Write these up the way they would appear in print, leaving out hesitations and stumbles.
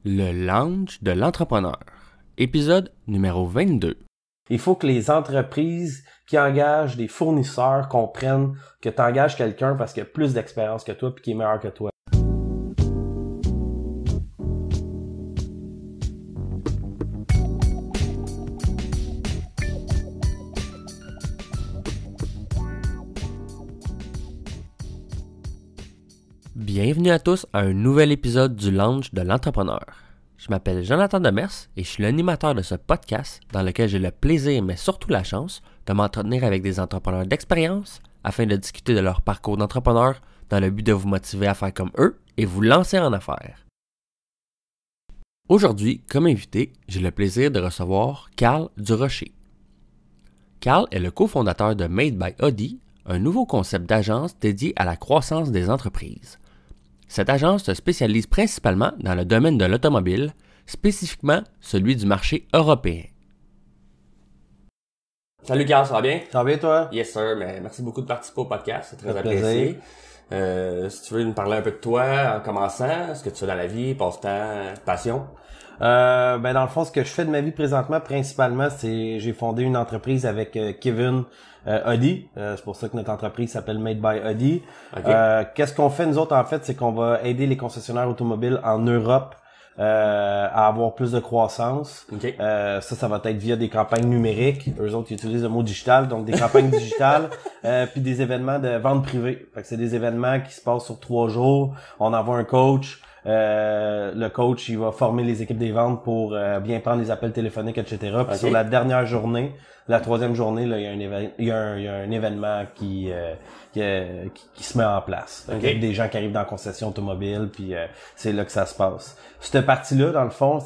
Le lounge de l'entrepreneur, épisode numéro 22. Il faut que les entreprises qui engagent des fournisseurs comprennent que tu engages quelqu'un parce qu'il a plus d'expérience que toi et qu'il est meilleur que toi. Bienvenue à tous à un nouvel épisode du lounge de l'entrepreneur. Je m'appelle Jonathan Demers et je suis l'animateur de ce podcast dans lequel j'ai le plaisir, mais surtout la chance, de m'entretenir avec des entrepreneurs d'expérience afin de discuter de leur parcours d'entrepreneur dans le but de vous motiver à faire comme eux et vous lancer en affaires. Aujourd'hui, comme invité, j'ai le plaisir de recevoir Carl Durocher. Carl est le cofondateur de Made by Audi, un nouveau concept d'agence dédié à la croissance des entreprises. Cette agence se spécialise principalement dans le domaine de l'automobile, spécifiquement celui du marché européen. Salut Carl, ça va bien? Ça va bien toi? Yes sir, mais merci beaucoup de participer au podcast, c'est très apprécié. Si tu veux nous parler un peu de toi en commençant, ce que tu fais dans la vie, passe-temps, passion? Dans le fond, ce que je fais de ma vie présentement, principalement, c'est j'ai fondé une entreprise avec Kevin Audi. C'est pour ça que notre entreprise s'appelle Made by Audi. Okay. Qu'est-ce qu'on fait nous autres en fait, c'est qu'on va aider les concessionnaires automobiles en Europe à avoir plus de croissance. Okay. Ça va être via des campagnes numériques. Eux autres ils utilisent le mot digital, donc des campagnes digitales, puis des événements de vente privée. Fait que c'est des événements qui se passent sur 3 jours. On envoie un coach. Le coach, il va former les équipes des ventes pour bien prendre les appels téléphoniques, etc. Puis okay. sur la dernière journée, la 3e journée, là, il y a un événement qui se met en place. Okay. Il y a des gens qui arrivent dans la concession automobile, puis c'est là que ça se passe. Cette partie-là, dans le fond,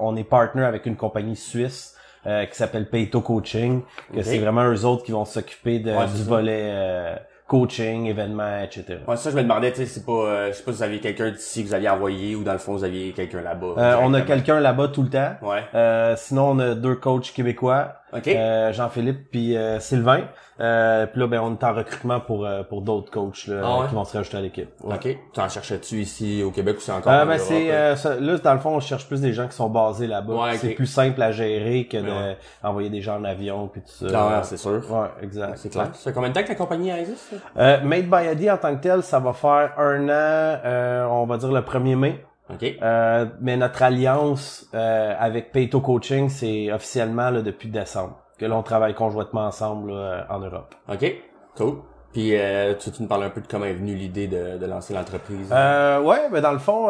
on est partner avec une compagnie suisse qui s'appelle Payto Coaching, que c'est vraiment eux autres qui vont s'occuper du volet coaching, événements, etc. Ouais, ça je me demandais, tu sais, c'est pas, je sais pas si vous aviez quelqu'un d'ici que vous aviez envoyé ou dans le fond vous aviez quelqu'un là-bas. On a quelqu'un là-bas tout le temps. Ouais. Sinon on a 2 coachs québécois. Okay. Jean-Philippe puis Sylvain. Puis là, on est en recrutement pour d'autres coachs là, qui vont se rajouter à l'équipe. Ouais. OK. Tu en cherchais-tu ici au Québec ou c'est encore en Europe? Là, dans le fond, on cherche plus des gens qui sont basés là-bas. Ouais, okay. C'est plus simple à gérer que d'envoyer des gens en avion puis tout ça. Ah, c'est sûr. Ouais, exact. C'est clair. Ça fait combien de temps que la compagnie existe? Made by Audi en tant que tel, ça va faire 1 an, on va dire le 1er mai. OK. Mais notre alliance avec Payto Coaching, c'est officiellement là, depuis décembre. Que là, on travaille conjointement ensemble là, en Europe. OK, cool. Puis tu nous parles un peu de comment est venue l'idée de lancer l'entreprise? Ouais, dans le fond,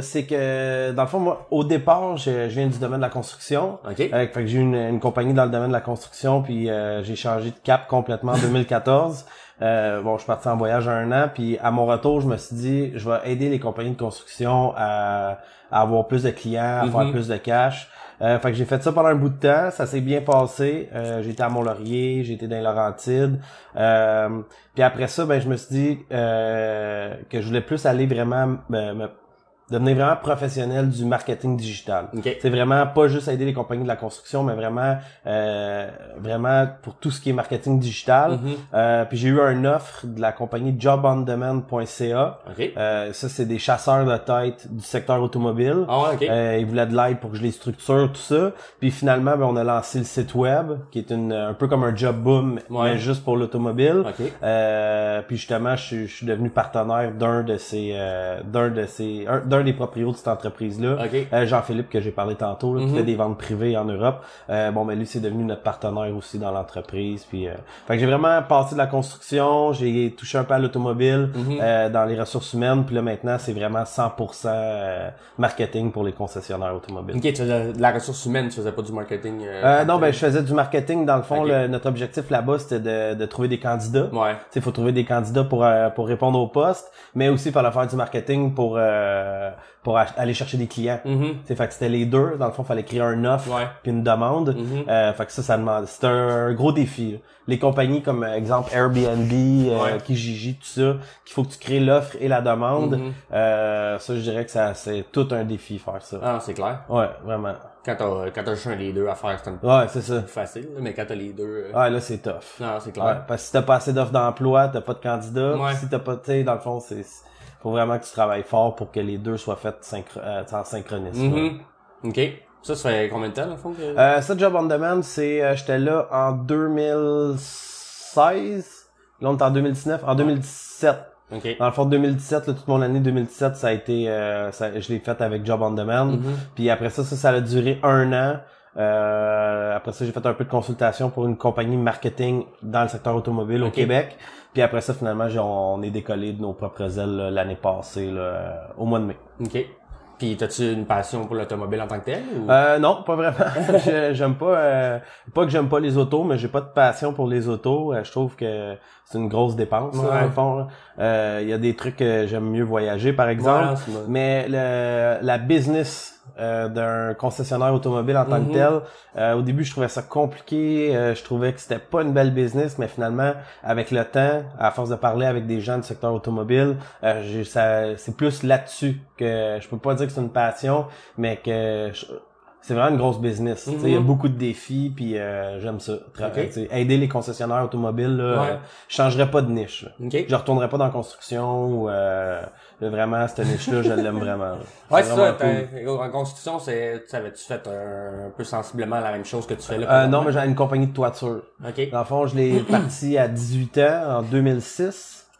c'est que moi, au départ, je viens du domaine de la construction. OK. Fait que j'ai eu une compagnie dans le domaine de la construction, puis j'ai changé de cap complètement en 2014. Je suis parti en voyage 1 an, puis à mon retour, je me suis dit, je vais aider les compagnies de construction à avoir plus de clients, à faire plus de cash. Fait que j'ai fait ça pendant un bout de temps, ça s'est bien passé. J'ai été à Mont-Laurier, j'ai été dans les Laurentides. Puis après ça, je me suis dit que je voulais plus aller vraiment devenir vraiment professionnel du marketing digital. Okay. C'est vraiment pas juste aider les compagnies de la construction, mais vraiment pour tout ce qui est marketing digital. Puis j'ai eu une offre de la compagnie jobondemand.ca. Okay. Ça, c'est des chasseurs de tête du secteur automobile. Ah ouais, okay. Ils voulaient de l'aide pour que je les structure, tout ça. Puis finalement, on a lancé le site web, qui est un peu comme un job boom, mais juste pour l'automobile. Okay. Puis justement, je suis devenu partenaire d'un des propriétaires de cette entreprise-là, okay. Jean-Philippe que j'ai parlé tantôt, là, qui fait des ventes privées en Europe. Lui, c'est devenu notre partenaire aussi dans l'entreprise. Puis, fait que j'ai vraiment passé de la construction, j'ai touché un peu à l'automobile, dans les ressources humaines. Puis là, maintenant, c'est vraiment 100% marketing pour les concessionnaires automobiles. OK, tu faisais de la ressource humaine, tu faisais pas du marketing? Non, je faisais du marketing. Dans le fond, okay. Notre objectif là-bas, c'était de trouver des candidats. Ouais. Il faut trouver des candidats pour répondre au poste, mais aussi il fallait faire du marketing pour aller chercher des clients. Fait que c'était les deux. Dans le fond, il fallait créer une offre puis une demande. Fait que ça demande. C'était un gros défi. Là. Les compagnies comme exemple Airbnb, Kijiji, tout ça, qu'il faut que tu crées l'offre et la demande. Ça, je dirais que c'est tout un défi faire ça. Ah, c'est clair. Ouais, vraiment. Quand t'as juste un des deux à faire, c'est c'est ça. Plus facile, mais quand t'as les deux... Ouais, là, c'est tough. Non, c'est clair. Ouais, parce que si t'as pas assez d'offres d'emploi, t'as pas de candidats. Si t'as pas, tu sais, dans le fond, faut vraiment que tu travailles fort pour que les deux soient faits en synchronisme. OK. Ça fait combien de temps, le fond? Ça, Job on Demand, j'étais là en 2016. Là, on est en 2019. En 2017. Okay. Dans le fond, 2017, là, toute mon année 2017, ça a été, je l'ai fait avec Job on Demand. Puis après ça a duré 1 an. Après ça, j'ai fait un peu de consultation pour une compagnie marketing dans le secteur automobile au Québec. Puis après ça, finalement, on est décollé de nos propres ailes là, l'année passée, là, au mois de mai. OK. Puis t'as-tu une passion pour l'automobile en tant que tel? Ou? Non, pas vraiment. J'aime pas que j'aime pas les autos, mais j'ai pas de passion pour les autos. Je trouve que c'est une grosse dépense, là, dans le fond. Il y a des trucs que j'aime mieux voyager, par exemple. Mais la business d'un concessionnaire automobile en tant que tel, au début, je trouvais ça compliqué. Je trouvais que c'était pas une belle business, mais finalement, avec le temps, à force de parler avec des gens du secteur automobile, c'est plus là-dessus que je peux pas dire que c'est une passion, mais que c'est vraiment une grosse business. Il y a beaucoup de défis, puis j'aime ça. Aider les concessionnaires automobiles, là, je changerais pas de niche. Je retournerais pas dans la construction ou vraiment cette niche-là, je l'aime vraiment. Ouais, c'est ça. Cool. En construction, t'avais-tu fait un peu sensiblement la même chose que tu fais là? Non, mais j'avais une compagnie de toiture. Dans le fond, je l'ai parti à 18 ans, en 2006,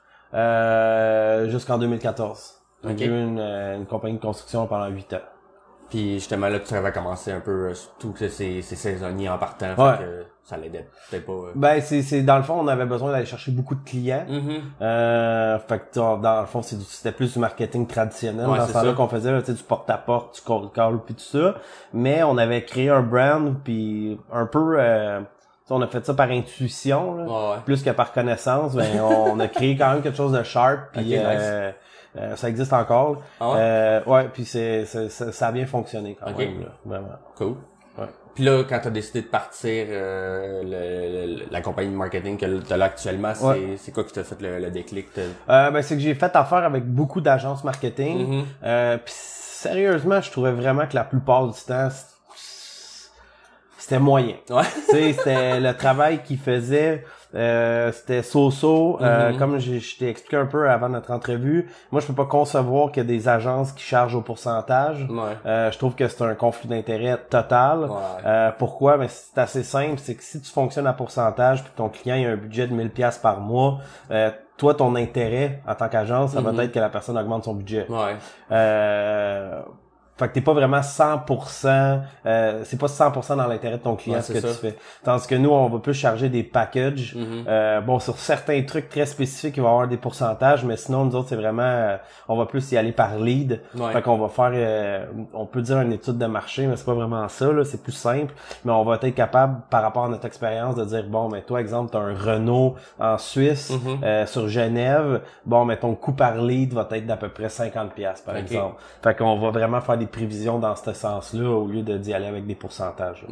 jusqu'en 2014. J'ai eu une compagnie de construction pendant 8 ans. Puis justement là, tu avais commencé un peu surtout que c'est saisonnier en partant, fait que ça l'aidait peut-être pas. Ben c'est dans le fond, on avait besoin d'aller chercher beaucoup de clients. Fait que dans le fond, c'était plus du marketing traditionnel dans ce temps-là qu'on faisait, là, du porte-à-porte, du cold call puis tout ça. Mais on avait créé un brand puis un peu on a fait ça par intuition là, plus que par connaissance, ben on a créé quand même quelque chose de sharp puis nice. Ça existe encore. Puis ça a bien fonctionné quand même là, vraiment. Cool. Puis là, quand t'as décidé de partir la compagnie de marketing que t'as là actuellement, c'est quoi qui t'a fait le déclic? C'est que j'ai fait affaire avec beaucoup d'agences marketing. Puis sérieusement, je trouvais vraiment que la plupart du temps, c'était moyen. C'était le travail qu'ils faisaient. C'était so-so. Comme je t'ai expliqué un peu avant notre entrevue, moi je peux pas concevoir qu'il y a des agences qui chargent au pourcentage. Je trouve que c'est un conflit d'intérêt total. Pourquoi? Ben c'est assez simple, c'est que si tu fonctionnes à pourcentage puis que ton client il a un budget de 1000$ par mois, toi ton intérêt en tant qu'agence, ça va être que la personne augmente son budget. Fait que t'es pas vraiment 100%, c'est pas 100% dans l'intérêt de ton client ce que tu fais. Tandis que nous, on va plus charger des packages. Sur certains trucs très spécifiques, il va y avoir des pourcentages, mais sinon, nous autres, c'est vraiment, on va plus y aller par lead. Fait qu'on va faire, on peut dire une étude de marché, mais c'est pas vraiment ça, là, c'est plus simple. Mais on va être capable, par rapport à notre expérience, de dire, bon, mais toi, exemple, t'as un Renault en Suisse, sur Genève, bon, mais ton coût par lead va être d'à peu près 50$, par exemple. Fait qu'on va vraiment faire des prévisions dans ce sens-là au lieu d'y aller avec des pourcentages.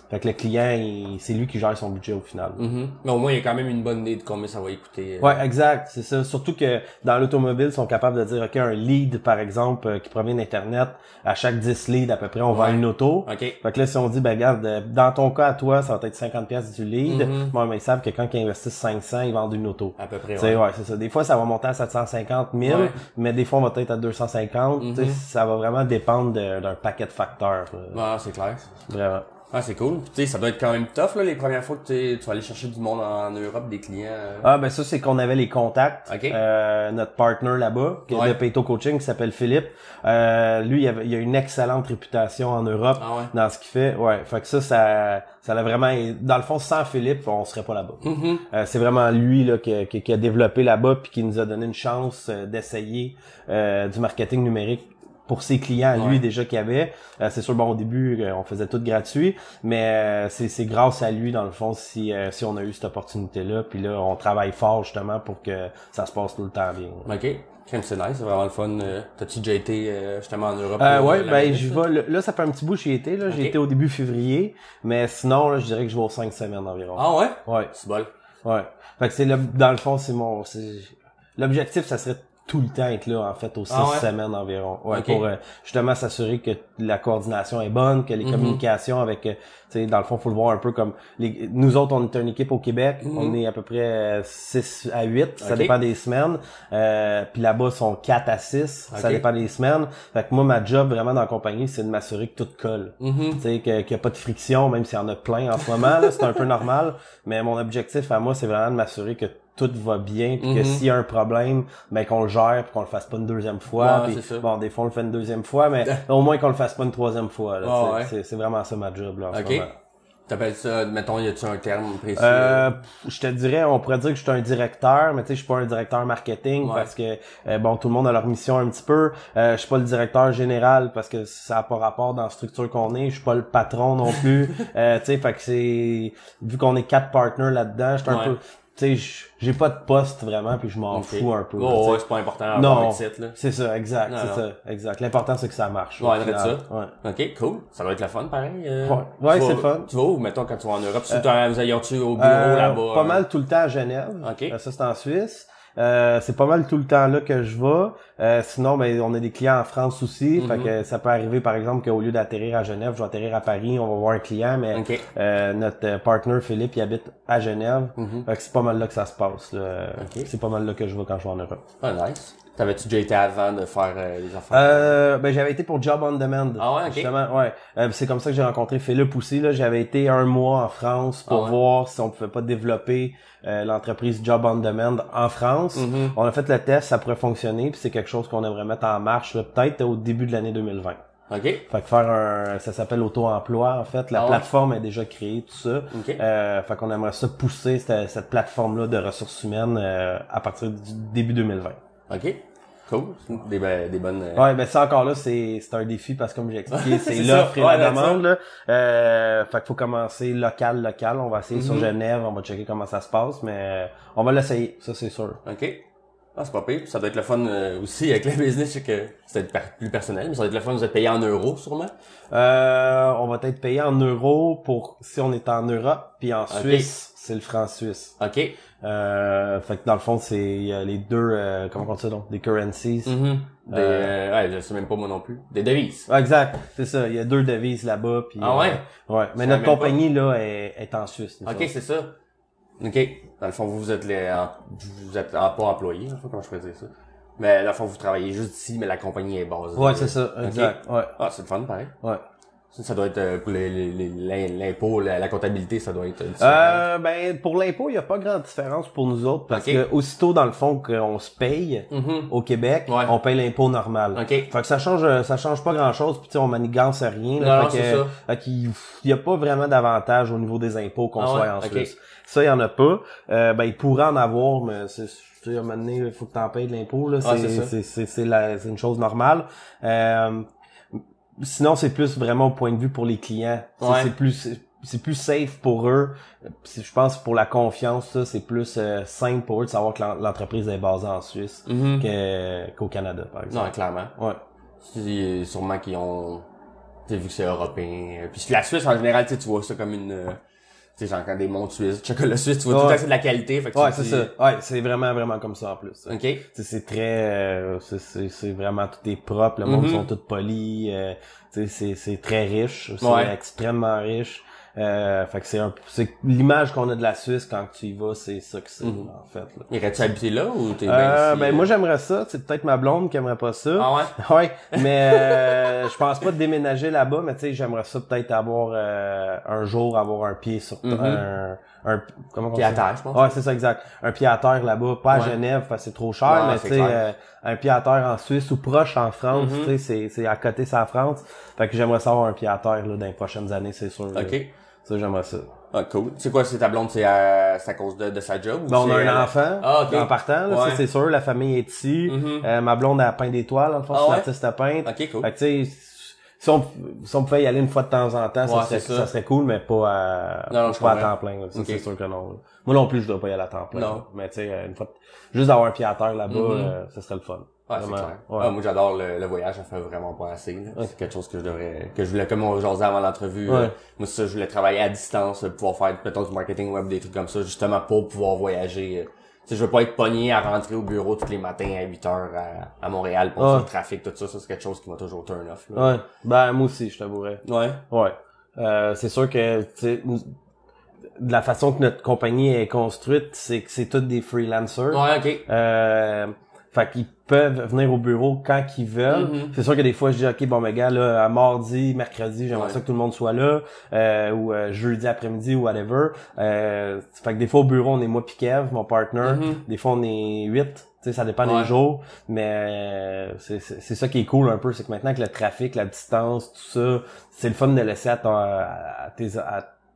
Fait que le client, c'est lui qui gère son budget au final. Mais au moins, il y a quand même une bonne idée de combien ça va coûter. Exact, c'est ça. Surtout que dans l'automobile, ils sont capables de dire, OK, un lead, par exemple, qui provient d'Internet, à chaque 10 leads, à peu près, on vend une auto. Fait que là, si on dit, ben regarde, dans ton cas, à toi, ça va être 50$ du lead, bon, mais ils savent que quand ils investissent 500, ils vendent une auto. À peu près, c'est ça. Des fois, ça va monter à 750 000, mais des fois, on va être à 250. Ça va vraiment dépendre d'un paquet de facteurs. C'est clair. Vraiment. C'est cool. Tu sais, ça doit être quand même tough, là, les premières fois que tu vas aller chercher du monde en Europe, des clients. Ça, c'est qu'on avait les contacts. Notre partner là-bas, de Payto Coaching, qui s'appelle Philippe. Lui, il a une excellente réputation en Europe dans ce qu'il fait. Fait que ça l'a vraiment, dans le fond, sans Philippe, on serait pas là-bas. C'est vraiment lui, là, qui a développé là-bas puis qui nous a donné une chance d'essayer, du marketing numérique pour ses clients, lui déjà qu'il y avait. C'est sûr, au début, on faisait tout gratuit, mais c'est grâce à lui, dans le fond, si on a eu cette opportunité-là. Puis là, on travaille fort, justement, pour que ça se passe tout le temps bien. C'est nice, c'est vraiment le fun. T'as-tu déjà été justement en Europe? J'y vais. Là, ça fait un petit bout que j'y étais. J'ai été au début février, mais sinon, là, je dirais que je vais aux 5 semaines environ. Ah ouais? Ouais. C'est bol. Fait que dans le fond, l'objectif, ça serait tout le temps être là, en fait, aux 6 semaines environ. Ouais, okay. Pour justement s'assurer que la coordination est bonne, que les communications avec, tu sais, dans le fond, faut le voir un peu comme nous autres, on est une équipe au Québec, on est à peu près 6 à 8, ça dépend des semaines. Puis là-bas, ils sont 4 à 6, ça dépend des semaines. Fait que moi, ma job vraiment dans la compagnie, c'est de m'assurer que tout colle. Tu sais, qu'il y a pas de friction, même s'il y en a plein en ce moment, là, c'est un peu normal. Mais mon objectif à moi, c'est vraiment de m'assurer que tout va bien, puis que s'il y a un problème, ben qu'on le gère, puis qu'on le fasse pas une deuxième fois. Puis, bon, des fois on le fait une deuxième fois, mais au moins qu'on le fasse pas une troisième fois. Là, c'est vraiment ça ma job là en ce moment. T'appelles ça, mettons, y a-tu un terme précis? Je te dirais, on pourrait dire que je suis un directeur, mais tu sais, je suis pas un directeur marketing parce que, bon, tout le monde a leur mission un petit peu. Je suis pas le directeur général parce que ça a pas rapport dans la structure qu'on est. Je suis pas le patron non plus. Tu sais, fait que c'est, vu qu'on est 4 partners là-dedans, je suis un peu, tu sais, j'ai pas de poste vraiment, puis je m'en fous un peu. Oh, c'est pas important d'avoir un titre, là. C'est ça, exact, ça, exact. L'important, c'est que ça marche. Ouais, ça. Ouais. Ok, cool. Ça va être le fun, pareil. Ouais, c'est le fun. Tu vas où, mettons, quand tu vas en Europe? Vous ayons-tu au bureau là-bas? Pas mal tout le temps à Genève. Ok. Ça, c'est en Suisse. C'est pas mal tout le temps là que je vais. Sinon, ben on a des clients en France aussi. Fait que ça peut arriver, par exemple, qu'au lieu d'atterrir à Genève, je vais atterrir à Paris, on va voir un client, mais notre partner Philippe, il habite à Genève. Fait que c'est pas mal là que ça se passe. C'est pas mal là que je vais quand je vais en Europe. Ah, nice. T'avais-tu déjà été avant de faire les affaires? Ben j'avais été pour Job on Demand. Ah ouais, ok. Justement, ouais. C'est comme ça que j'ai rencontré Philippe aussi. Là, j'avais été 1 mois en France pour voir si on pouvait pas développer l'entreprise Job on Demand en France. On a fait le test, ça pourrait fonctionner, puis c'est quelque chose qu'on aimerait mettre en marche là, peut-être au début de l'année 2020. OK. Fait que ça s'appelle auto-emploi, en fait. La plateforme est déjà créée, tout ça. Fait qu'on aimerait ça pousser cette plateforme-là de ressources humaines à partir du début 2020. OK. Cool. Des bonnes... Ouais, ben ça encore là, c'est un défi parce que comme j'ai expliqué, c'est l'offre et la demande, là. Fait qu'il faut commencer local. On va essayer sur Genève, on va checker comment ça se passe, mais on va l'essayer, ça c'est sûr. OK. Ah, c'est pas pire. Ça doit être le fun aussi avec le business, c'est que c'est plus personnel, mais ça doit être le fun, vous êtes payé en euros sûrement? On va être payé en euros pour si on est en Europe, puis en Suisse, c'est le franc suisse. OK. Fait que dans le fond, c'est les deux, comment on dit ça donc? Des currencies. Ouais, je sais même pas moi non plus. Des devises. Exact, c'est ça. Il y a 2 devises là-bas. Puis, ouais? Ouais. Mais notre compagnie, là, est en Suisse. OK, c'est ça. OK. Dans le fond, vous êtes pas employés, comment je pourrais dire ça. Mais dans le fond, vous travaillez juste ici, mais la compagnie est basée. Ouais, c'est ça, exact. Ouais. Ah, c'est le fun, pareil. Ouais. Ça doit être pour l'impôt, la comptabilité, ça doit être différent. Ben pour l'impôt, il y a pas grande différence pour nous autres parce que aussitôt dans le fond qu'on se paye au Québec, on paye l'impôt normal. Fait que ça change pas grand-chose, puis tu sais on manigance rien là, fait qu'il y a pas vraiment d'avantage au niveau des impôts qu'on soit en Suisse. Ça il y en a pas. Ben il pourrait en avoir, mais c'est tu sais à un moment donné, il faut que t'en payes de l'impôt là, c'est une chose normale. Sinon, c'est plus vraiment au point de vue pour les clients. C'est plus safe pour eux. Je pense pour la confiance, ça, c'est plus simple pour eux de savoir que l'entreprise est basée en Suisse qu'au Canada, par exemple. Non, clairement. Ouais. Sûrement qu'ils ont... Tu sais, vu que c'est européen. Puis la Suisse, en général, tu vois ça comme une... Tu sais, genre quand des montres suisses, chocolat suisse, tu vois tout le temps c'est de la qualité. Fait que c'est ça. Ouais, c'est vraiment comme ça en plus. OK. C'est très... c'est vraiment, tout est propre. Le monde sont tous polis. C'est très riche. C'est extrêmement riche. Fait que c'est l'image qu'on a de la Suisse quand tu y vas, c'est ça que c'est en fait. Là. Irais-tu habiter là ou t'es bien ici? Ben moi j'aimerais ça, c'est peut-être ma blonde qui aimerait pas ça. Ah ouais? Ouais, mais je pense pas de déménager là-bas, mais tu sais j'aimerais ça peut-être avoir un jour avoir un pied sur comment pied à terre, je pense. Ouais, c'est ça exact. Un pied à terre là-bas, pas à Genève parce que c'est trop cher, mais tu sais un pied à terre en Suisse ou proche en France, tu sais c'est à côté de la France. Fait que j'aimerais ça avoir un pied à terre là dans les prochaines années, c'est sûr. OK. Ça, j'aimerais ça. Ah, cool. C'est quoi, c'est ta blonde, c'est à cause de sa job? Ben, on a un enfant. En partant, là, c'est sûr, la famille est ici. Ma blonde a peint d'étoiles, en fait, c'est l'artiste à peindre. OK, cool. Fait que, tu sais, si on pouvait y aller une fois de temps en temps, ça serait cool, mais pas à temps plein, là. Ça, c'est sûr que non, là. Moi non plus, je dois pas y aller à temps plein. Non. Mais tu sais, une fois, juste d'avoir un pied à terre là-bas, ça serait le fun. Ouais, c'est clair. Moi, j'adore le voyage, ça fait vraiment pas assez, là. C'est quelque chose que je voulais, comme on jasait avant l'entrevue. Moi, je voulais travailler à distance, pouvoir faire, mettons, du marketing web, des trucs comme ça, justement, pour pouvoir voyager, sais, je veux pas être pogné à rentrer au bureau tous les matins à 8h à Montréal pour le trafic, tout ça. Ça, c'est quelque chose qui m'a toujours turn off, là. Ouais. Ben, moi aussi, je t'avouerais. Ouais. Ouais. C'est sûr que, tu sais, de la façon que notre compagnie est construite, c'est que c'est tous des freelancers. Ouais, ok. Fait qu'ils peuvent venir au bureau quand qu'ils veulent. C'est sûr que des fois, je dis, OK, bon, mais gars, là, à mardi, mercredi, j'aimerais ça que tout le monde soit là, ou jeudi après-midi, ou whatever. Fait que des fois, au bureau, on est moi pis Kev, mon partner. Des fois, on est 8. Tu sais, ça dépend des jours. Mais c'est ça qui est cool un peu, c'est que maintenant que le trafic, la distance, tout ça, c'est le fun de laisser à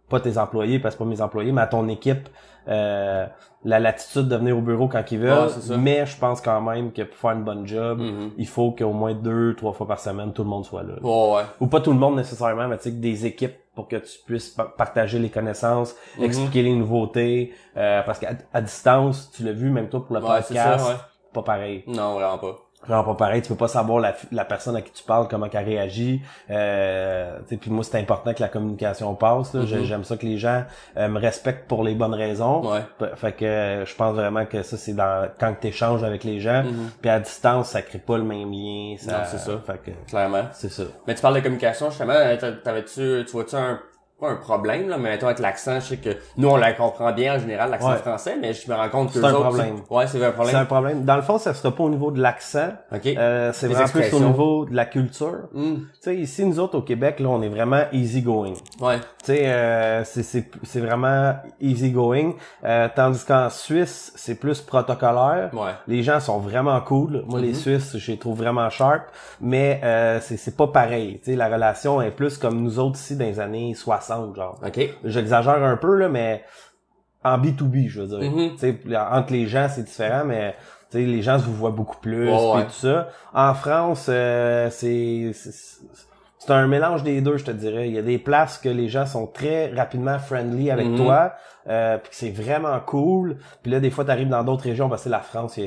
pas tes employés, parce que pas mes employés, mais à ton équipe, la latitude de venir au bureau quand ils veulent. Mais je pense quand même que pour faire une bonne job, il faut qu'au moins 2-3 fois par semaine, tout le monde soit là. Ou pas tout le monde nécessairement, mais tu sais, que des équipes pour que tu puisses partager les connaissances, expliquer les nouveautés, parce qu'à distance, tu l'as vu, même toi pour le podcast, pas pareil. Non, vraiment pas. Vraiment pas pareil, tu peux pas savoir la personne à qui tu parles, comment qu'elle réagit. Puis moi, c'est important que la communication passe. Là. J'aime ça que les gens me respectent pour les bonnes raisons. Fait que je pense vraiment que ça, c'est quand tu échanges avec les gens. Puis à distance, ça crée pas le même lien. Non, c'est ça. Fait que, clairement. C'est ça. Mais tu parles de communication, justement, tu vois-tu pas un problème, là, mais mettons avec l'accent, je sais que nous, on la comprend bien en général, l'accent français, mais je me rends compte que c'est un problème. C'est un problème. C'est un problème. Dans le fond, ça sera pas au niveau de l'accent. Okay. C'est vraiment plus au niveau de la culture. Tu sais, ici, nous autres, au Québec, là, on est vraiment easy going. Tu sais, c'est vraiment easy going. Tandis qu'en Suisse, c'est plus protocolaire. Les gens sont vraiment cool. Moi, les Suisses, je les trouve vraiment sharp. Mais, c'est pas pareil. Tu sais, la relation est plus comme nous autres ici dans les années 60. Genre. J'exagère un peu, là, mais en B2B, je veux dire. Tu sais, entre les gens, c'est différent, mais tu sais, les gens se vous voient beaucoup plus et tout ça. En France, c'est un mélange des deux, je te dirais. Il y a des places que les gens sont très rapidement friendly avec toi, puis que c'est vraiment cool. Puis là, des fois, t'arrives dans d'autres régions, parce que la France,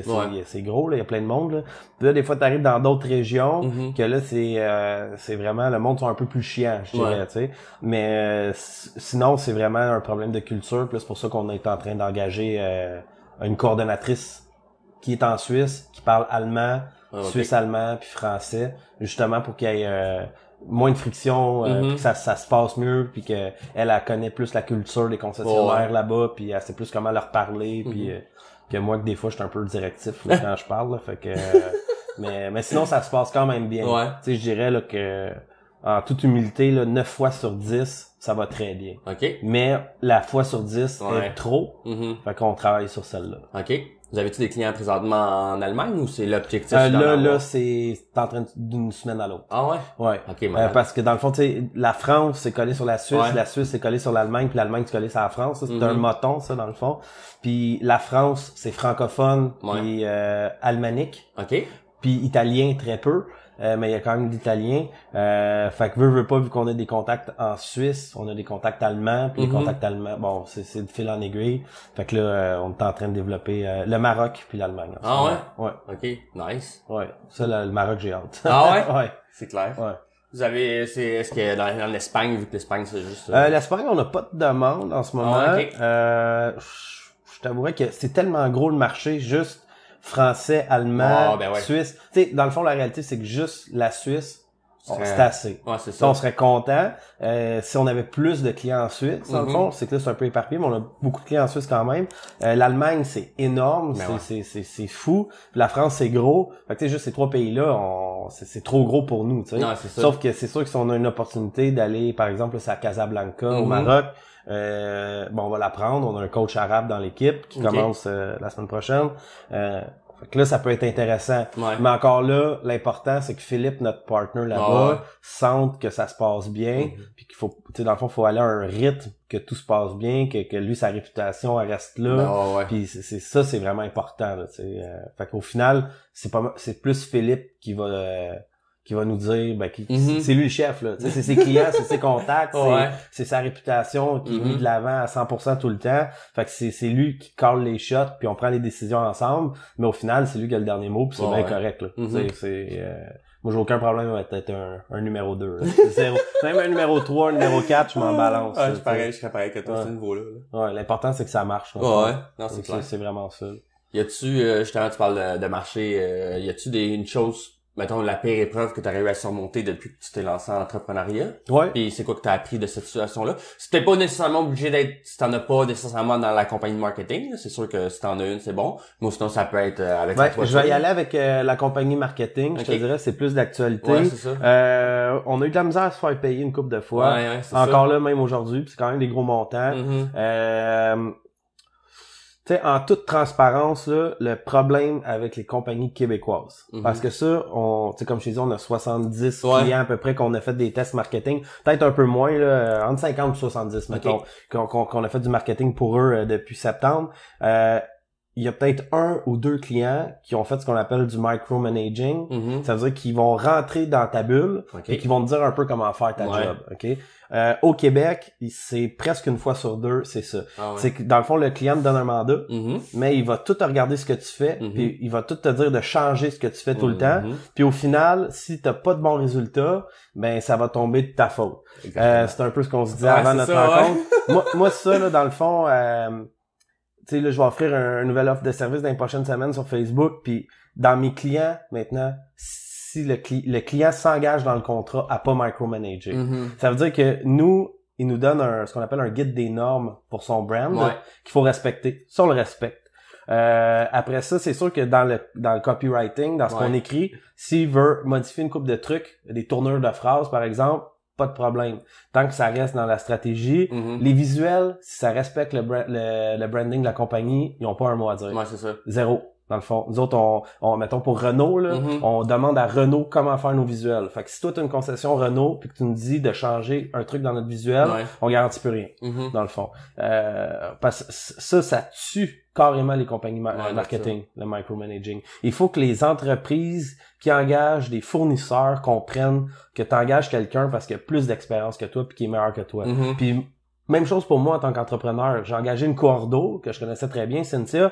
c'est gros, là, il y a plein de monde, là. Puis là, des fois, t'arrives dans d'autres régions, que là, c'est vraiment, le monde sont un peu plus chiants, je dirais, tu sais. Mais sinon, c'est vraiment un problème de culture. Puis là, c'est pour ça qu'on est en train d'engager une coordonnatrice qui est en Suisse, qui parle allemand, suisse-allemand, puis français, justement pour qu'il y ait moins de friction, puis que ça se passe mieux, puis que elle connaît plus la culture des concessionnaires là-bas, puis elle sait plus comment leur parler, puis que moi que des fois je suis un peu directif là, quand je parle, là, fait que mais sinon ça se passe quand même bien. Tu sais, je dirais là que en toute humilité là, 9 fois sur 10, ça va très bien. Mais la fois sur 10 est trop. Fait qu'on travaille sur celle-là. Vous avez-tu des clients présentement en Allemagne ou c'est l'objectif? Là, c'est en train d'une semaine à l'autre. Ah ouais? Ouais. OK, parce que dans le fond, tu sais, la France, c'est collé sur la Suisse, la Suisse, c'est collé sur l'Allemagne, puis l'Allemagne, c'est collé sur la France. Ça, c'est un moton, ça, dans le fond. Puis la France, c'est francophone, puis almanique. Puis italien, très peu. Mais il y a quand même l'italien. Fait que veut pas, vu qu'on a des contacts en Suisse, on a des contacts allemands, puis les contacts allemands, bon, c'est de fil en aiguille. Fait que là, on est en train de développer le Maroc puis l'Allemagne. Ouais. OK, nice. Ouais, ça, le Maroc, j'ai hâte. Ah ouais? Ouais. C'est clair. Ouais. Vous avez, est-ce que dans l'Espagne, vu que l'Espagne, c'est juste... L'Espagne, on n'a pas de demande en ce moment. Je t'avouerais que c'est tellement gros le marché, juste français, allemand, suisse. Tu sais, dans le fond, la réalité, c'est que juste la Suisse, c'est assez. C'est ça. On serait content. Si on avait plus de clients en Suisse, dans le fond, c'est que là, c'est un peu éparpillé, mais on a beaucoup de clients en Suisse quand même. L'Allemagne, c'est énorme, c'est fou. Puis la France, c'est gros. Fait que tu sais, juste ces 3 pays-là, c'est trop gros pour nous, tu sais. Sauf que c'est sûr que si on a une opportunité d'aller, par exemple, à Casablanca, au Maroc, on va la prendre. On a un coach arabe dans l'équipe qui commence la semaine prochaine. Fait que là, ça peut être intéressant. Mais encore là, l'important, c'est que Philippe, notre partner là-bas, sente que ça se passe bien. Puis qu'il faut, tu sais, dans le fond, il faut aller à un rythme, que tout se passe bien, que lui, sa réputation, elle reste là. Puis c'est vraiment important, là, tu sais. Fait qu'au final, c'est plus Philippe qui va nous dire c'est lui le chef, là. C'est ses clients, c'est ses contacts, c'est sa réputation qui est mise de l'avant à 100% tout le temps. Fait que c'est lui qui call les shots, puis on prend les décisions ensemble, mais au final c'est lui qui a le dernier mot, puis c'est bien correct, là. Moi j'ai aucun problème avec être un numéro 2 là. Même un numéro 3, un numéro 4, je m'en balance. Je serais pareil que toi à ce niveau-là. Ouais, l'important c'est que ça marche. Non, c'est clair. C'est vraiment ça. Y a-tu, justement, tu parles de marché, y a-tu une chose, mettons, la pire épreuve que tu as eu à surmonter depuis que tu t'es lancé en entrepreneuriat? Ouais. Puis c'est quoi que tu as appris de cette situation-là? C'était pas nécessairement obligé d'être, si t'en as pas nécessairement dans la compagnie de marketing, là. C'est sûr que si t'en as une, c'est bon. Mais sinon, ça peut être avec la toiture. Je vais y aller avec la compagnie marketing. Je te dirais, c'est plus d'actualité. Ouais, c'est ça. On a eu de la misère à se faire payer une couple de fois. Ouais, c'est encore ça. là, même aujourd'hui, puis c'est quand même des gros montants. Tu sais, en toute transparence, là, le problème avec les compagnies québécoises. Parce que ça, tu sais, comme je t'ai dit, on a 70 clients à peu près qu'on a fait des tests marketing. Peut-être un peu moins, là, entre 50 et 70, mettons, qu'on a fait du marketing pour eux depuis septembre. Il y a peut-être 1 ou 2 clients qui ont fait ce qu'on appelle du micromanaging. Ça veut dire qu'ils vont rentrer dans ta bulle et qu'ils vont te dire un peu comment faire ta job. Au Québec, c'est presque une fois sur 2, c'est ça. C'est que dans le fond, le client te donne un mandat, mais il va tout regarder ce que tu fais, puis il va tout te dire de changer ce que tu fais tout le temps. Puis au final, si t'as pas de bons résultats, ben ça va tomber de ta faute. C'est un peu ce qu'on se disait avant notre rencontre. Moi, ça, là, dans le fond, tu sais, là, je vais offrir une nouvelle offre de service dans les prochaines semaines sur Facebook, puis dans mes clients, maintenant, si le client s'engage dans le contrat à pas micromanager. Ça veut dire que nous, il nous donne ce qu'on appelle un guide des normes pour son brand qu'il faut respecter. Ça, on le respecte. Après ça, c'est sûr que dans le copywriting, dans ce qu'on écrit, s'il veut modifier une couple de trucs, des tournures de phrases, par exemple, pas de problème. Tant que ça reste dans la stratégie, les visuels, si ça respecte le branding de la compagnie, ils ont pas un mot à dire. Ouais, c'est ça. Zéro. Dans le fond, nous autres, on mettons pour Renault, là, on demande à Renault comment faire nos visuels. Fait que si toi t'as une concession Renault puis que tu nous dis de changer un truc dans notre visuel, on garantit plus rien, dans le fond. Parce que ça tue carrément les compagnies marketing, le micromanaging. Il faut que les entreprises qui engagent des fournisseurs comprennent que tu engages quelqu'un parce qu'il a plus d'expérience que toi puis qui est meilleur que toi. Puis même chose pour moi en tant qu'entrepreneur. J'ai engagé une cordeau que je connaissais très bien, Cynthia.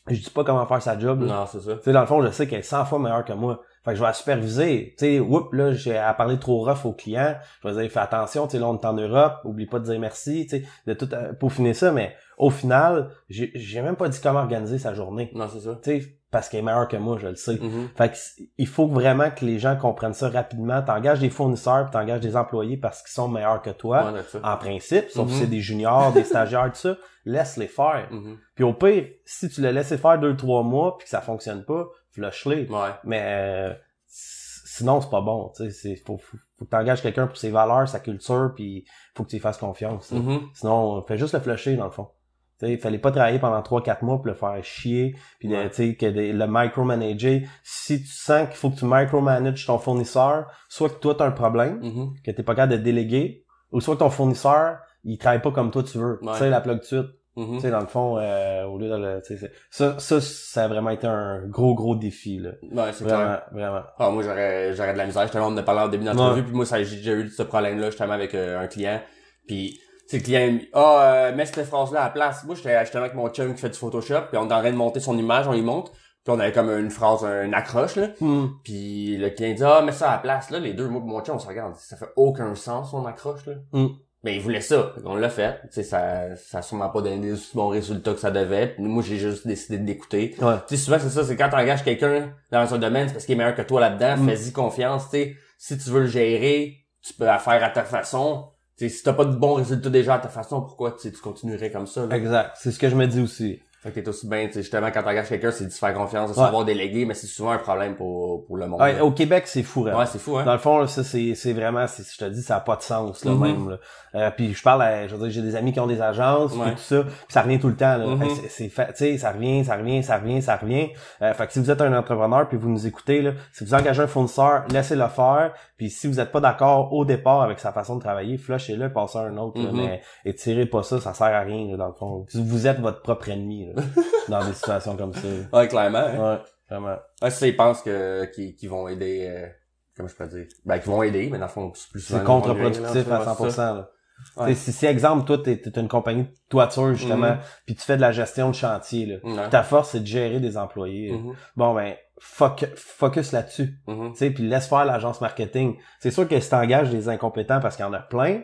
Je dis pas comment faire sa job. Non, c'est ça. Tu sais, dans le fond, je sais qu'elle est 100 fois meilleure que moi. Fait que je vais la superviser. Tu sais, là, j'ai à parler trop rough aux clients. Je vais dire, fais attention, tu sais, là, on est en Europe. Oublie pas de dire merci, tu sais, de tout peaufiner ça. Mais au final, j'ai même pas dit comment organiser sa journée. Non, c'est ça. Tu sais, parce qu'elle est meilleure que moi, je le sais. Fait que il faut vraiment que les gens comprennent ça rapidement. T'engages des fournisseurs pis t'engages des employés parce qu'ils sont meilleurs que toi. En principe, sauf si c'est des juniors, des stagiaires, tout ça. Laisse-les faire. Puis au pire, si tu le laisses faire 2-3 mois puis que ça fonctionne pas, flush-les. Mais sinon, c'est pas bon. Tu sais, faut que t'engages quelqu'un pour ses valeurs, sa culture, puis faut que tu lui fasses confiance. Sinon, fais juste le flusher, dans le fond. Tu sais, il fallait pas travailler pendant 3-4 mois pour le faire chier, puis tu sais, le micromanager. Si tu sens qu'il faut que tu micromanages ton fournisseur, soit que toi t'as un problème, que t'es pas capable de déléguer, ou soit que ton fournisseur, il travaille pas comme toi tu veux. Tu sais, la plug de suite. Tu sais, dans le fond, au lieu de ça a vraiment été un gros défi, là. Ouais, c'est vraiment, clair. Vraiment. Ah, moi, j'aurais de la misère. Justement, on en a parlé en début d'entrevue, puis moi, j'ai déjà eu ce problème-là, justement, avec un client. Puis, tu sais, le client, il me dit, mets cette phrase-là à la place. Moi, j'étais justement avec mon chum qui fait du Photoshop, puis on est en train de monter son image, on y monte. Puis on avait comme une phrase, une accroche, là. Puis le client dit, mets ça à la place. Là, les deux, moi, mon chum, on se regarde. Ça fait aucun sens, son accroche, là. Mais il voulait ça. On l'a fait. Tu sais, ça a sûrement pas donné des bons résultats que ça devait. Puis moi, j'ai juste décidé de l'écouter. Tu sais, souvent, c'est ça. C'est quand t'engages quelqu'un dans un domaine, c'est parce qu'il est meilleur que toi là-dedans. Fais-y confiance, tu sais. Si tu veux le gérer, tu peux la faire à ta façon. Tu sais, si t'as pas de bons résultats déjà à ta façon, pourquoi tu continuerais comme ça, là? Exact. C'est ce que je me dis aussi. Fait que t'es aussi bien, tu sais, justement, quand t'engages quelqu'un, c'est de se faire confiance, de savoir déléguer, mais c'est souvent un problème pour le monde. Ouais, au Québec, c'est fou, hein. Ouais, c'est fou, hein. Dans le fond, là, ça, c'est vraiment, je te dis, ça a pas de sens, là, même, là. Puis je parle je veux dire, j'ai des amis qui ont des agences, puis tout ça, puis ça revient tout le temps, là. Tu sais, ça revient. Fait que si vous êtes un entrepreneur puis vous nous écoutez, là, si vous engagez un fournisseur, laissez-le faire, puis si vous êtes pas d'accord au départ avec sa façon de travailler, flushez-le, passez à un autre, là, mais étirez pas ça sert à rien, là, dans le fond. Vous êtes votre propre ennemi, là, dans des situations comme ça. Ouais, clairement. Hein? Ouais, vraiment. Ouais, ça, ils pensent qu'ils vont aider, comment je peux dire? Ben, qu'ils vont aider, mais dans le fond, c'est plus c'est contre-productif à 100%, là. Ouais. Si exemple, toi, t'es une compagnie de toiture, justement, puis tu fais de la gestion de chantier, là. Ta force, c'est de gérer des employés. Bon, ben, focus là-dessus. Tu sais, puis laisse faire l'agence marketing. C'est sûr que si t'engages des incompétents parce qu'il y en a plein,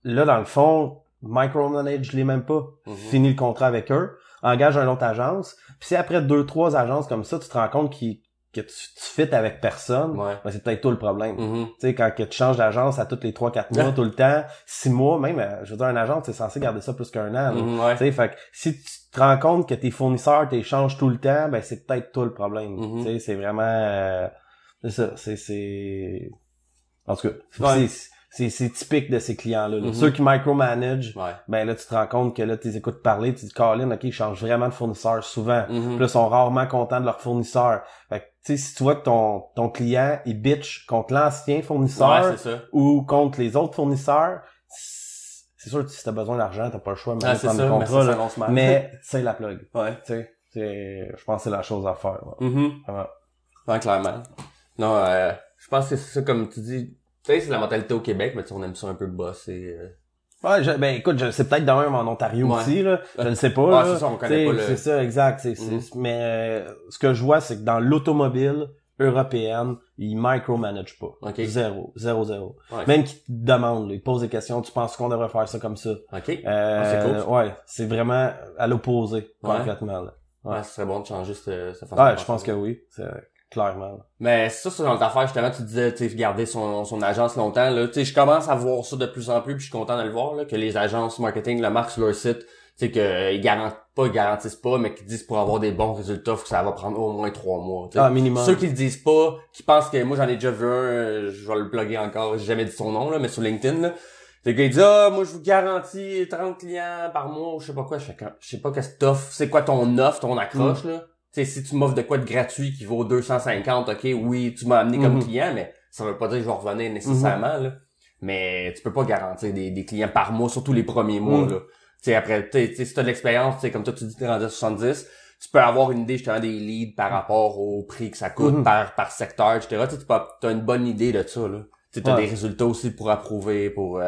là, dans le fond, micromanage les même pas. Finis le contrat avec eux. engage une autre agence. Puis si après 2-3 agences comme ça, tu te rends compte que tu fites avec personne, ben c'est peut-être tout le problème. Tu sais, quand que tu changes d'agence à tous les 3-4 mois, tout le temps, 6 mois, même, je veux dire, une agence, c'est censé garder ça plus qu'un an. Tu sais, fait que si tu te rends compte que tes fournisseurs t'échangent tout le temps, ben c'est peut-être tout le problème. Tu sais, c'est vraiment... c'est ça, c'est... En tout cas, c'est typique de ces clients-là. Ceux qui micromanagent, ben là, tu te rends compte que là, tu les écoutes parler, tu dis, Colin, OK, ils changent vraiment de fournisseur souvent. Puis là, ils sont rarement contents de leur fournisseur. Fait que, tu sais, si tu vois que ton client, il bitch contre l'ancien fournisseur ou contre les autres fournisseurs, c'est sûr que si t'as besoin d'argent, t'as pas le choix de prendre le contrat, là. Mais c'est la plug. Tu sais, je pense que c'est la chose à faire. Ouais, clairement. Non, je pense que c'est ça, comme tu dis, tu sais, c'est la mentalité au Québec, mais on aime ça un peu bosser. Ouais, ben écoute, c'est peut-être dans même en Ontario aussi, là. Je ne sais pas. Là. C'est ça, on connaît pas le... C'est ça, exact. Mais ce que je vois, c'est que dans l'automobile européenne, ils micromanagent pas. Zéro. Même qu'ils te demandent, là, ils te posent des questions, tu penses qu'on devrait faire ça comme ça. C'est cool. Ouais, c'est vraiment à l'opposé, complètement. Là. Ouais, ce serait bon de changer cette façon. Ouais, je pense que oui. Clairement. Mais ça, c'est dans l'affaire, justement, tu disais, tu sais, garder son agence longtemps, là. Tu sais, je commence à voir ça de plus en plus, puis je suis content de le voir, là, que les agences marketing le marquent sur leur site, tu sais, qu'ils garantissent pas, mais qu'ils disent pour avoir des bons résultats, faut que ça va prendre au moins 3 mois, t'sais. Minimum. Ceux qui le disent pas, qui pensent que, moi, j'en ai déjà vu un, je vais le plugger encore, j'ai jamais dit son nom, là, mais sur LinkedIn, là. C'est qu'il dit, moi, je vous garantis 30 clients par mois, ou je sais pas quoi, je sais pas qu'est-ce que t'offres, c'est quoi ton offre, ton accroche, là. Tu sais, si tu m'offres de quoi de gratuit qui vaut 250, OK, oui, tu m'as amené comme client, mais ça veut pas dire que je vais revenir nécessairement, là. Mais tu peux pas garantir des clients par mois, surtout les premiers mois, là. Tu sais, après, tu sais, si t'as de l'expérience, tu sais, comme toi, tu dis t'es rendu à 70, tu peux avoir une idée, justement, des leads par rapport au prix que ça coûte par secteur, etc. Tu sais, t'as une bonne idée de ça, là. Tu sais, t'as des résultats aussi pour approuver, pour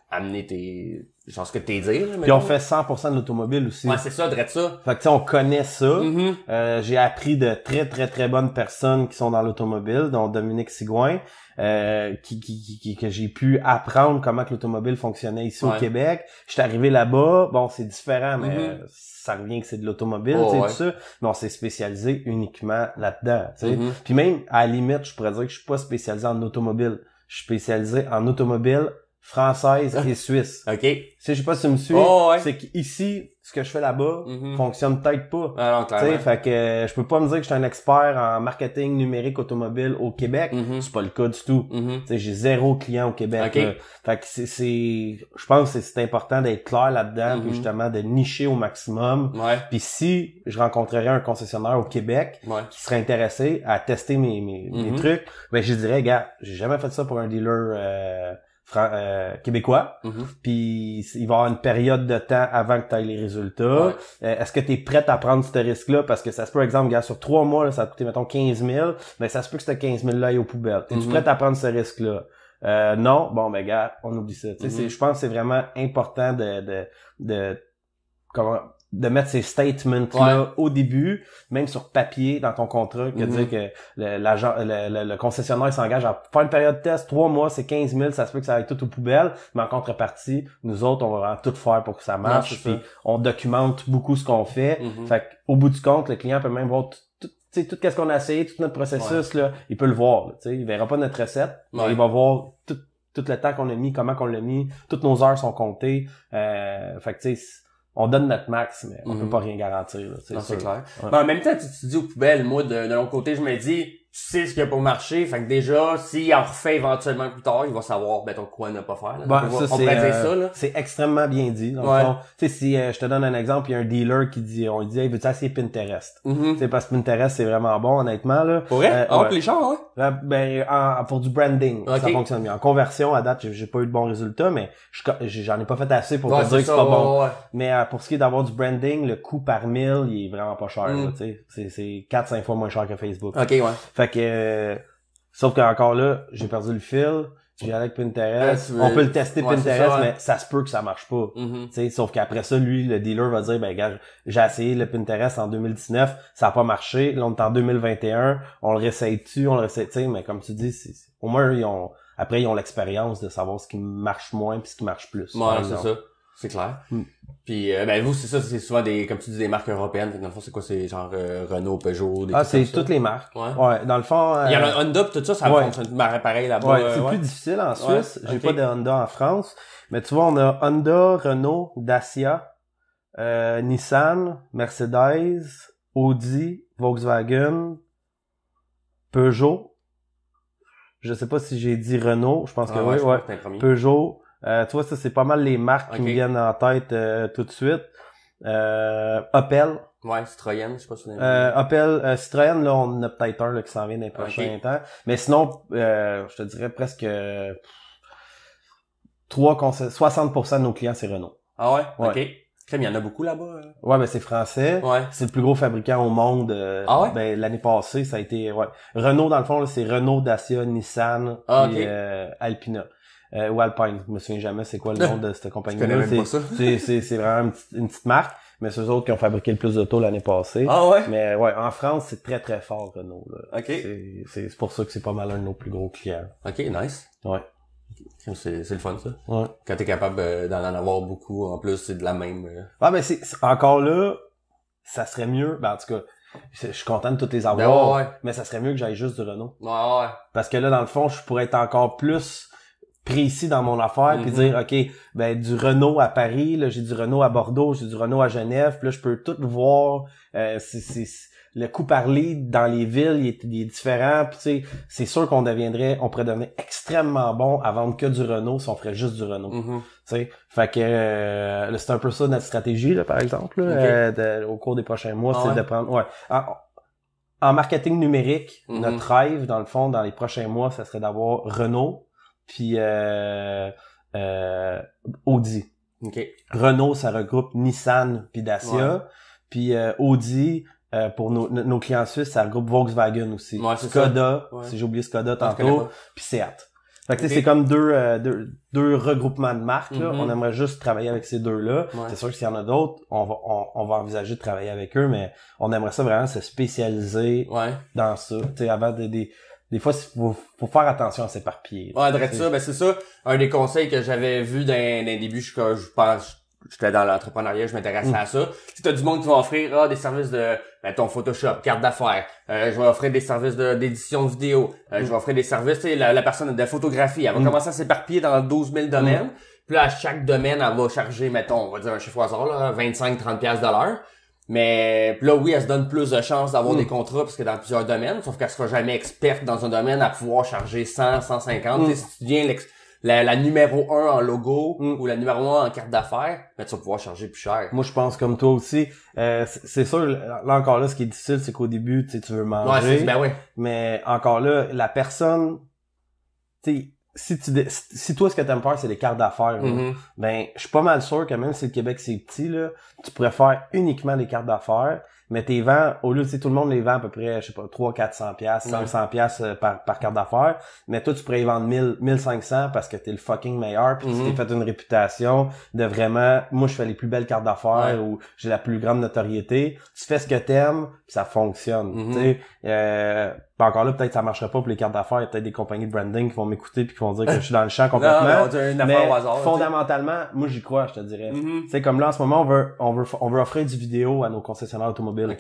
amener genre ce que t'es dire. Puis on fait 100% de l'automobile aussi. Ouais, c'est ça, drette ça. Fait que tu sais, on connaît ça. J'ai appris de très très très bonnes personnes qui sont dans l'automobile, dont Dominique Sigouin, que j'ai pu apprendre comment que l'automobile fonctionnait ici au Québec. J'étais arrivé là-bas, bon, c'est différent, mais ça revient que c'est de l'automobile, tu sais, tout ça. Mais on s'est spécialisé uniquement là-dedans, tu sais. Puis même, à la limite, je pourrais dire que je suis pas spécialisé en automobile. Je suis spécialisé en automobile française et suisse. OK. Tu sais, je sais pas si tu me suis. C'est qu'ici, ce que je fais là-bas fonctionne peut-être pas. Non, tu sais, fait que je peux pas me dire que je suis un expert en marketing numérique automobile au Québec. C'est pas le cas du tout. Tu sais, j'ai 0 client au Québec. Fait que je pense que c'est important d'être clair là-dedans, puis justement de nicher au maximum. Puis si je rencontrerais un concessionnaire au Québec qui serait intéressé à tester mes trucs, ben je dirais, gars, j'ai jamais fait ça pour un dealer québécois, puis il va y avoir une période de temps avant que tu aies les résultats. Est-ce que tu es prête à prendre ce risque-là? Parce que ça se peut, exemple, gars, sur 3 mois, là, ça va coûter, mettons, 15 000, mais ça se peut que ce 15 000-là aille aux poubelles. Es-tu prête à prendre ce risque-là? Non? Bon, ben, gars, on oublie ça. Je pense que c'est vraiment important de mettre ces statements-là au début, même sur papier, dans ton contrat, que dire que le concessionnaire s'engage à faire une période de test, 3 mois, c'est 15 000, ça se peut que ça aille tout aux poubelles, mais en contrepartie, nous autres, on va vraiment tout faire pour que ça marche, puis on documente beaucoup ce qu'on fait. Fait qu'au bout du compte, le client peut même voir tout ce qu'on a essayé, tout notre processus, là, il peut le voir, là, il verra pas notre recette, mais il va voir tout le temps qu'on a mis, comment qu'on l'a mis, toutes nos heures sont comptées, fait que tu sais, on donne notre max, mais on peut pas rien garantir. Là, non, c'est clair. Mais en même temps, tu dis aux poubelles, moi, de l'autre côté, je me dis, tu sais ce qu'il y a pour marcher, fait que déjà, s'il en refait éventuellement plus tard, il va savoir, quoi ne pas faire. Là. On pourrait dire ça, là. C'est extrêmement bien dit. Dans le fond, tu sais, si je te donne un exemple, il y a un dealer qui dit, on lui dit, hey, veux-tu essayer Pinterest? Tu sais, parce que Pinterest, c'est vraiment bon, honnêtement, là. Pour vrai? Pour les chars, pour du branding, ça fonctionne bien. En conversion, à date, j'ai pas eu de bons résultats, mais j'en ai pas fait assez pour te dire que c'est pas bon. Mais pour ce qui est d'avoir du branding, le coût par 1000, il est vraiment pas cher, là, tu sais. C'est 4-5 fois moins cher que Facebook. Fait que, sauf qu'encore là, j'ai perdu le fil, j'ai allé avec Pinterest, on peut le tester Pinterest, mais ça se peut que ça marche pas. Tu sais, sauf qu'après ça, lui, le dealer va dire, ben gars, j'ai essayé le Pinterest en 2019, ça a pas marché, là on est en 2021, on le réessaye-tu, tu sais, mais comme tu dis, au moins ils ont l'expérience de savoir ce qui marche moins puis ce qui marche plus. Ouais, c'est ça. C'est clair. Puis ben vous, c'est ça, c'est souvent des, comme tu dis, des marques européennes. Dans le fond, c'est quoi? C'est genre Renault, Peugeot, des trucs c'est comme ça? toutes les marques. Ouais. Dans le fond... Il y en a Honda pis tout ça, ça fonctionne pareil là-bas. Ouais, c'est plus difficile en Suisse. J'ai pas de Honda en France. Mais tu vois, on a Honda, Renault, Dacia, Nissan, Mercedes, Audi, Volkswagen, Peugeot. Je sais pas si j'ai dit Renault. Je pense que oui, ouais. Peugeot. Tu vois, ça, c'est pas mal les marques qui me viennent en tête tout de suite. Opel. Ouais, Citroën, je sais pas si Opel, Citroën, là, on en a peut-être un là, qui s'en vient dans les prochains temps. Mais sinon, je te dirais presque 60% de nos clients, c'est Renault. Ah ouais? OK. Il y en a beaucoup là-bas. Ouais, ben c'est français. Ouais. C'est le plus gros fabricant au monde. Ah ouais? Ben l'année passée, ça a été Renault dans le fond là, c'est Renault, Dacia, Nissan et Alpina. Ou Alpine, je me souviens jamais c'est quoi le nom de cette compagnie-là. Je connais même pas ça. C'est vraiment une petite marque, mais c'est eux autres qui ont fabriqué le plus d'autos l'année passée. Ah ouais? Mais ouais, en France, c'est très très fort Renault là. OK. C'est pour ça que c'est pas mal un de nos plus gros clients. OK, nice. Ouais. C'est le fun, ça. Ouais. Quand t'es capable d'en avoir beaucoup, en plus, c'est de la même... Ah, ben, c'est encore là, ça serait mieux, ben, en tout cas, je suis content de toutes les avoir, ben, ouais. Mais ça serait mieux que j'aille juste du Renault. Ouais. Parce que là, dans le fond, je pourrais être encore plus précis dans mon affaire, puis dire, OK, ben, du Renault à Paris, là, j'ai du Renault à Bordeaux, j'ai du Renault à Genève, puis là, je peux tout voir, le coût par litre dans les villes, il est différent, puis tu sais, c'est sûr on pourrait devenir extrêmement bon à vendre que du Renault si on ferait juste du Renault. Tu sais, fait que c'est un peu ça notre stratégie là, par exemple, là, au cours des prochains mois, c'est de prendre en marketing numérique, notre rêve dans le fond dans les prochains mois, ça serait d'avoir Renault puis Audi. Renault, ça regroupe Nissan puis Dacia, puis Audi pour nos clients suisses, ça regroupe Volkswagen aussi. Skoda, si j'ai oublié Skoda tantôt, puis Seat. Fait que c'est comme deux regroupements de marques là. On aimerait juste travailler avec ces deux-là. C'est sûr que s'il y en a d'autres, on va envisager de travailler avec eux, mais on aimerait ça vraiment se spécialiser dans ça. Tu sais, avant des fois, faut faire attention à s'éparpiller. Ouais, direct ça, ben c'est ça. Un des conseils que j'avais vu d'un début, je pense, j'étais dans l'entrepreneuriat, je m'intéressais à ça. Si t'as du monde qui va offrir des services de ton Photoshop, carte d'affaires, je vais offrir des services d'édition de vidéo, je vais offrir des services, la personne de photographie, elle va commencer à s'éparpiller dans 12 000 domaines. Puis là, à chaque domaine, elle va charger, mettons, on va dire un chiffre au hasard, là, 25-30$ de l'heure. Mais là, oui, elle se donne plus de chances d'avoir des contrats parce que dans plusieurs domaines, sauf qu'elle sera jamais experte dans un domaine à pouvoir charger 100, 150. Tu sais, si tu deviens la numéro 1 en logo ou la numéro 1 en carte d'affaires, ben, tu vas pouvoir charger plus cher. Moi, je pense comme toi aussi. C'est sûr, là encore là, ce qui est difficile, c'est qu'au début, tu veux manger. Ouais, mais encore là, la personne, tu sais, si toi, ce que t'aimes faire, c'est les cartes d'affaires, ben, je suis pas mal sûr que même si le Québec, c'est petit, là, tu pourrais faire uniquement des cartes d'affaires, mais tes vends, au lieu, tu sais, tout le monde les vend à peu près, je sais pas, 300-400$, 500$ par carte d'affaires, mais toi, tu pourrais y vendre 1000-1500$ parce que t'es le fucking meilleur, puis tu t'es fait une réputation de vraiment, moi, je fais les plus belles cartes d'affaires, ou j'ai la plus grande notoriété, tu fais ce que t'aimes, puis ça fonctionne, tu sais, encore là, peut-être ça marcherait pas pour les cartes d'affaires, il y a peut-être des compagnies de branding qui vont m'écouter puis qui vont dire que je suis dans le champ complètement. Mais fondamentalement, moi j'y crois, je te dirais. Tu sais, comme là en ce moment, on veut offrir du vidéo à nos concessionnaires automobiles.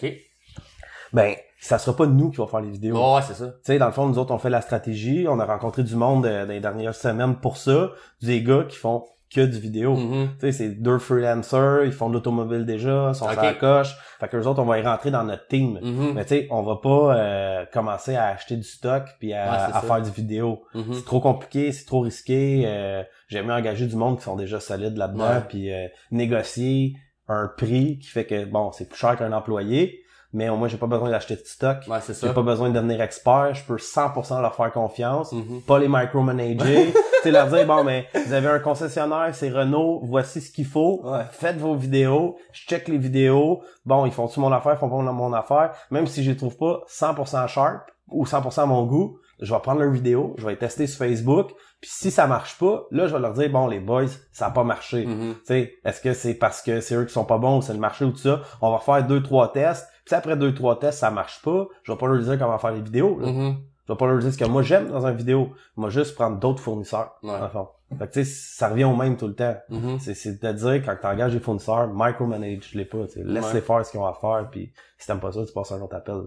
Ben, ça sera pas nous qui va faire les vidéos. Ouais, c'est ça. Tu sais, dans le fond, nous autres, on fait la stratégie, on a rencontré du monde dans les dernières semaines pour ça, des gars qui font que du vidéo. Tu sais, c'est deux freelancers, ils font de l'automobile déjà, sont sur la coche. Fait que les autres, on va y rentrer dans notre team. Mais tu sais, on va pas commencer à acheter du stock puis à faire du vidéo. C'est trop compliqué, c'est trop risqué. J'aime mieux engager du monde qui sont déjà solides là-dedans puis négocier un prix qui fait que, bon, c'est plus cher qu'un employé. Mais au moins, j'ai pas besoin d'acheter de stock. J'ai pas besoin de devenir expert. Je peux 100% leur faire confiance. Pas les micromanager. Tu sais, leur dire, bon, mais vous avez un concessionnaire, c'est Renault, voici ce qu'il faut. Faites vos vidéos. Je check les vidéos. Bon, ils font-tu mon affaire, ils font pas mon affaire. Même si je les trouve pas 100% sharp ou 100% à mon goût, je vais prendre leur vidéo, je vais les tester sur Facebook. Puis si ça marche pas, là, je vais leur dire, bon, les boys, ça a pas marché. Tu sais, est-ce que c'est parce que c'est eux qui sont pas bons ou c'est le marché ou tout ça? On va faire 2-3 tests. Puis après 2-3 tests, ça marche pas. Je vais pas leur dire comment faire les vidéos. Là. Je Je vais pas leur dire ce que moi j'aime dans une vidéo. Moi, juste prendre d'autres fournisseurs. Ouais. En fond. Fait que tu sais, ça revient au même tout le temps. Mm-hmm. C'est de dire, quand t'engages des fournisseurs, micromanage-les pas, tu sais. Laisse-les faire ce qu'ils ont à faire, puis si t'aimes pas ça, tu passes à un autre appel.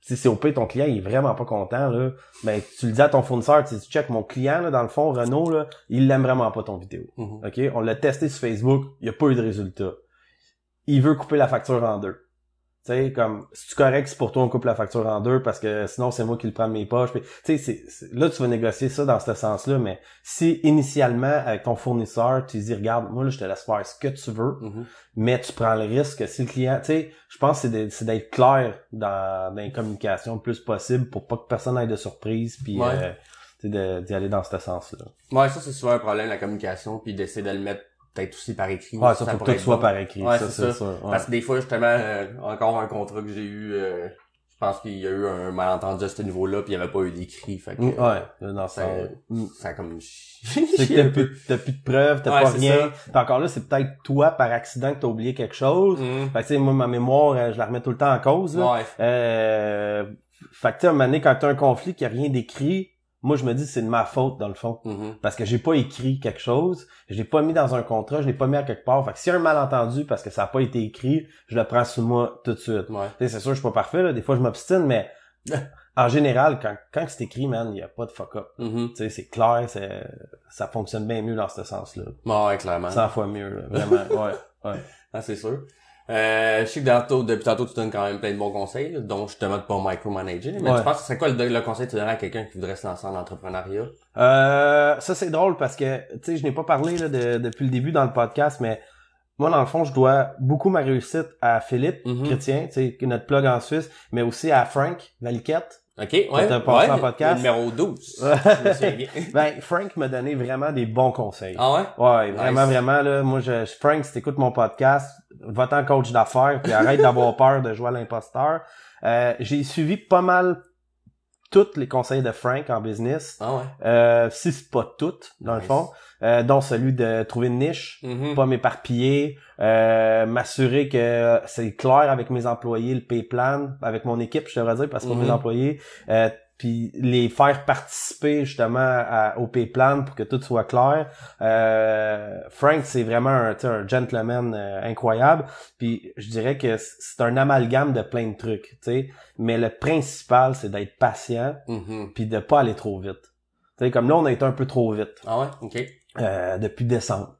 Si au pire, ton client, il est vraiment pas content, là, ben, tu le dis à ton fournisseur, tu check mon client, là, dans le fond, Renaud, là, il l'aime vraiment pas ton vidéo. OK? On l'a testé sur Facebook, il y a pas eu de résultat. Il veut couper la facture en deux. Tu sais, comme, si tu correct, c'est pour toi, on coupe la facture en deux, parce que sinon, c'est moi qui le prends de mes poches. Tu sais, là, tu vas négocier ça dans ce sens-là, mais si, initialement, avec ton fournisseur, tu dis, regarde, moi, là, je te laisse faire ce que tu veux, mais tu prends le risque que si le client, tu sais, je pense que c'est d'être clair dans les communications le plus possible pour pas que personne ait de surprise, puis d'y aller dans ce sens-là. Ouais, ça, c'est souvent un problème, la communication, puis d'essayer de le mettre peut-être aussi par écrit. Ouais, ça faut que tout soit par écrit. Ouais, ça, c'est ça. sûr. Ouais. Parce que des fois, justement, encore un contrat que j'ai eu, je pense qu'il y a eu un malentendu à ce niveau-là, puis il n'y avait pas eu d'écrit. Fait que, ouais, non, ça a comme... c'est que t'as plus de preuves, t'as pas rien. Puis encore là, c'est peut-être toi, par accident, que t'as oublié quelque chose. Fait que tu sais, moi, ma mémoire, je la remets tout le temps en cause, là. Ouais. Fait que tu sais, à un moment donné, quand t'as un conflit, qu'il n'y a rien d'écrit, moi, je me dis c'est de ma faute, dans le fond. Parce que j'ai pas écrit quelque chose, je l'ai pas mis dans un contrat, je l'ai pas mis à quelque part. Fait que s'il y a un malentendu parce que ça a pas été écrit, je le prends sous moi tout de suite. Ouais. Tu sais, c'est sûr, je suis pas parfait, là. Des fois, je m'obstine, mais en général, quand c'est écrit, man, il y a pas de fuck-up. Tu sais, c'est clair, ça fonctionne bien mieux dans ce sens-là. Ouais, clairement. 100 fois mieux, là. Vraiment, ouais. Ah, c'est sûr. Je sais que depuis tantôt, tu donnes quand même plein de bons conseils, là, dont justement de pas micromanager. Mais tu penses que c'est quoi le conseil que tu donnerais à quelqu'un qui voudrait se lancer en entrepreneuriat? Ça, c'est drôle parce que, tu sais, je n'ai pas parlé, là, depuis le début dans le podcast, mais moi, dans le fond, je dois beaucoup ma réussite à Philippe Chrétien, tu sais, notre plug en Suisse, mais aussi à Frank Valiquette. OK, ouais. T'as passé en podcast. Numéro 12. Je me souviens bien. Ben, Frank m'a donné vraiment des bons conseils. Ah ouais? Ouais, vraiment, vraiment, là. Moi, Frank, si t'écoutes mon podcast, va-t'en coach d'affaires, puis arrête d'avoir peur de jouer à l'imposteur. J'ai suivi pas mal tous les conseils de Frank en business. Ah ouais? Si c'est pas toutes, dans le fond. Dont celui de trouver une niche, pas m'éparpiller, m'assurer que c'est clair avec mes employés, le pay plan, avec mon équipe, je devrais dire, parce que pour mes employés, puis les faire participer justement au pay plan pour que tout soit clair. Frank, c'est vraiment un gentleman incroyable, puis je dirais que c'est un amalgame de plein de trucs, tu sais, mais le principal, c'est d'être patient, puis de pas aller trop vite. Tu sais, comme là, on a été un peu trop vite. Ah ouais? OK. Depuis décembre.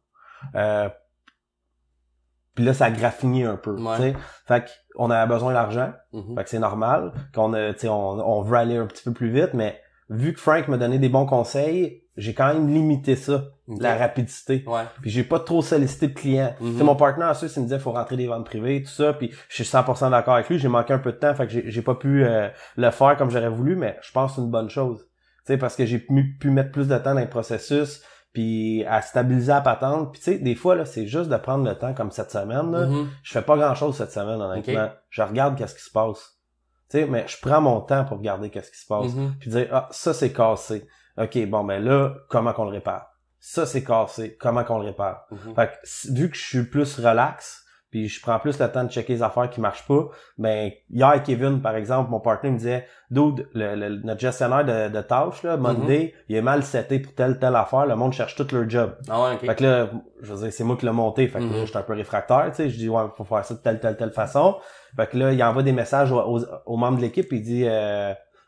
Puis là, ça a graffiné un peu. Ouais. Fait qu'on a besoin d'argent. Fait que c'est normal. Qu'on a, on veut aller un petit peu plus vite, mais vu que Frank m'a donné des bons conseils, j'ai quand même limité ça, la rapidité. Ouais. Puis j'ai pas trop sollicité de clients. Mon partenaire en Suisse, il me disait faut rentrer des ventes privées, tout ça, puis je suis 100% d'accord avec lui. J'ai manqué un peu de temps, fait que j'ai pas pu le faire comme j'aurais voulu, mais je pense que c'est une bonne chose. Parce que j'ai pu mettre plus de temps dans le processus, puis à stabiliser la patente. Puis tu sais, des fois, là, c'est juste de prendre le temps comme cette semaine. Là. Je fais pas grand-chose cette semaine, honnêtement. Je regarde qu'est-ce qui se passe. Tu sais, mais je prends mon temps pour regarder qu'est-ce qui se passe. Puis dire, ah, ça, c'est cassé. OK, bon, ben là, comment qu'on le répare? Ça, c'est cassé. Comment qu'on le répare? Fait que, vu que je suis plus relax, puis je prends plus le temps de checker les affaires qui marchent pas, ben hier Kevin par exemple, mon partenaire me disait dude, notre gestionnaire de tâches là, Monday, il est mal seté pour telle affaire, le monde cherche tout leur job. Ah ouais, OK. Fait que là, je veux dire, c'est moi qui l'ai monté, fait que là, j'étais un peu réfractaire, tu sais, je dis ouais, faut faire ça de telle façon. Fait que là, il envoie des messages aux membres de l'équipe, il dit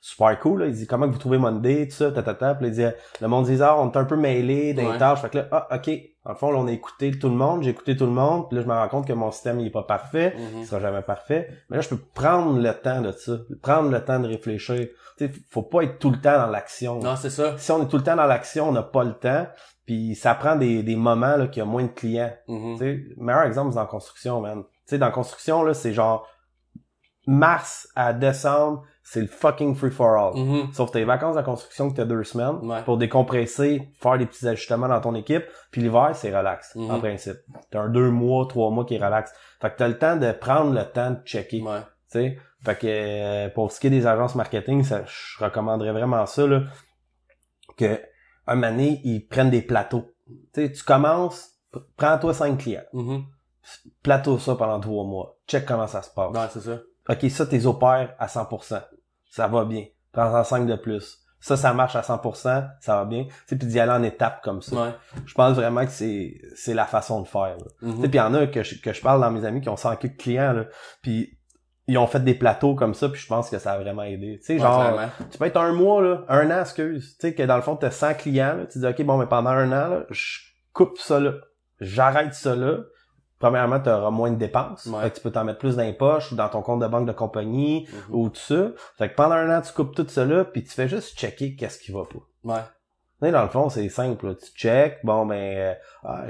super cool, là. Il dit comment que vous trouvez Monday, tout ça, puis il dit le monde dit on est un peu mêlé des tâches, fait que là ok, dans le fond là, on a écouté tout le monde, j'ai écouté tout le monde, puis là je me rends compte que mon système il est pas parfait, il sera jamais parfait, mais là je peux prendre le temps de ça, prendre le temps de réfléchir. Tu sais, faut pas être tout le temps dans l'action. Non, c'est ça. Si on est tout le temps dans l'action, on n'a pas le temps, puis ça prend des moments là qu'il y a moins de clients. Tu sais, meilleur exemple c'est dans la construction, man. Tu sais, dans la construction là, c'est genre mars à décembre, c'est le fucking free for all. Sauf tes vacances de construction que t'as 2 semaines pour décompresser, faire des petits ajustements dans ton équipe. Puis l'hiver, c'est relax, en principe. T'as un 2 mois, 3 mois qui est relax. Fait que t'as le temps de prendre le temps de checker. Tu sais, fait que pour ce qui est des agences marketing, ça, je recommanderais vraiment ça, là, que un moment donné, ils prennent des plateaux. Tu sais, tu commences, prends-toi 5 clients. Plateau ça pendant 3 mois. Check comment ça se passe. Ouais, c'est ça. OK, ça, t'es opères à 100%. Ça va bien. prends-en 5 de plus. Ça marche à 100%, ça va bien. Tu sais, puis d'y aller en étapes comme ça. Ouais. Je pense vraiment que c'est la façon de faire. Tu sais, puis il y en a que je parle dans mes amis qui ont 100 clients, là, puis ils ont fait des plateaux comme ça, puis je pense que ça a vraiment aidé. Tu sais, genre, clairement. tu peux être un mois, là, un an, excuse. Tu sais, que dans le fond, t'as 100 clients, là, tu dis, OK, bon, mais pendant un an, là, je coupe ça là. J'arrête ça là. Premièrement, tu auras moins de dépenses. Ouais. Fait que tu peux t'en mettre plus dans les poches ou dans ton compte de banque de compagnie ou tout ça. Fait que pendant un an, tu coupes tout ça là, puis tu fais juste checker qu'est-ce qui va pas. Ouais. Tu sais, dans le fond, c'est simple. Là. Tu check, bon, ben,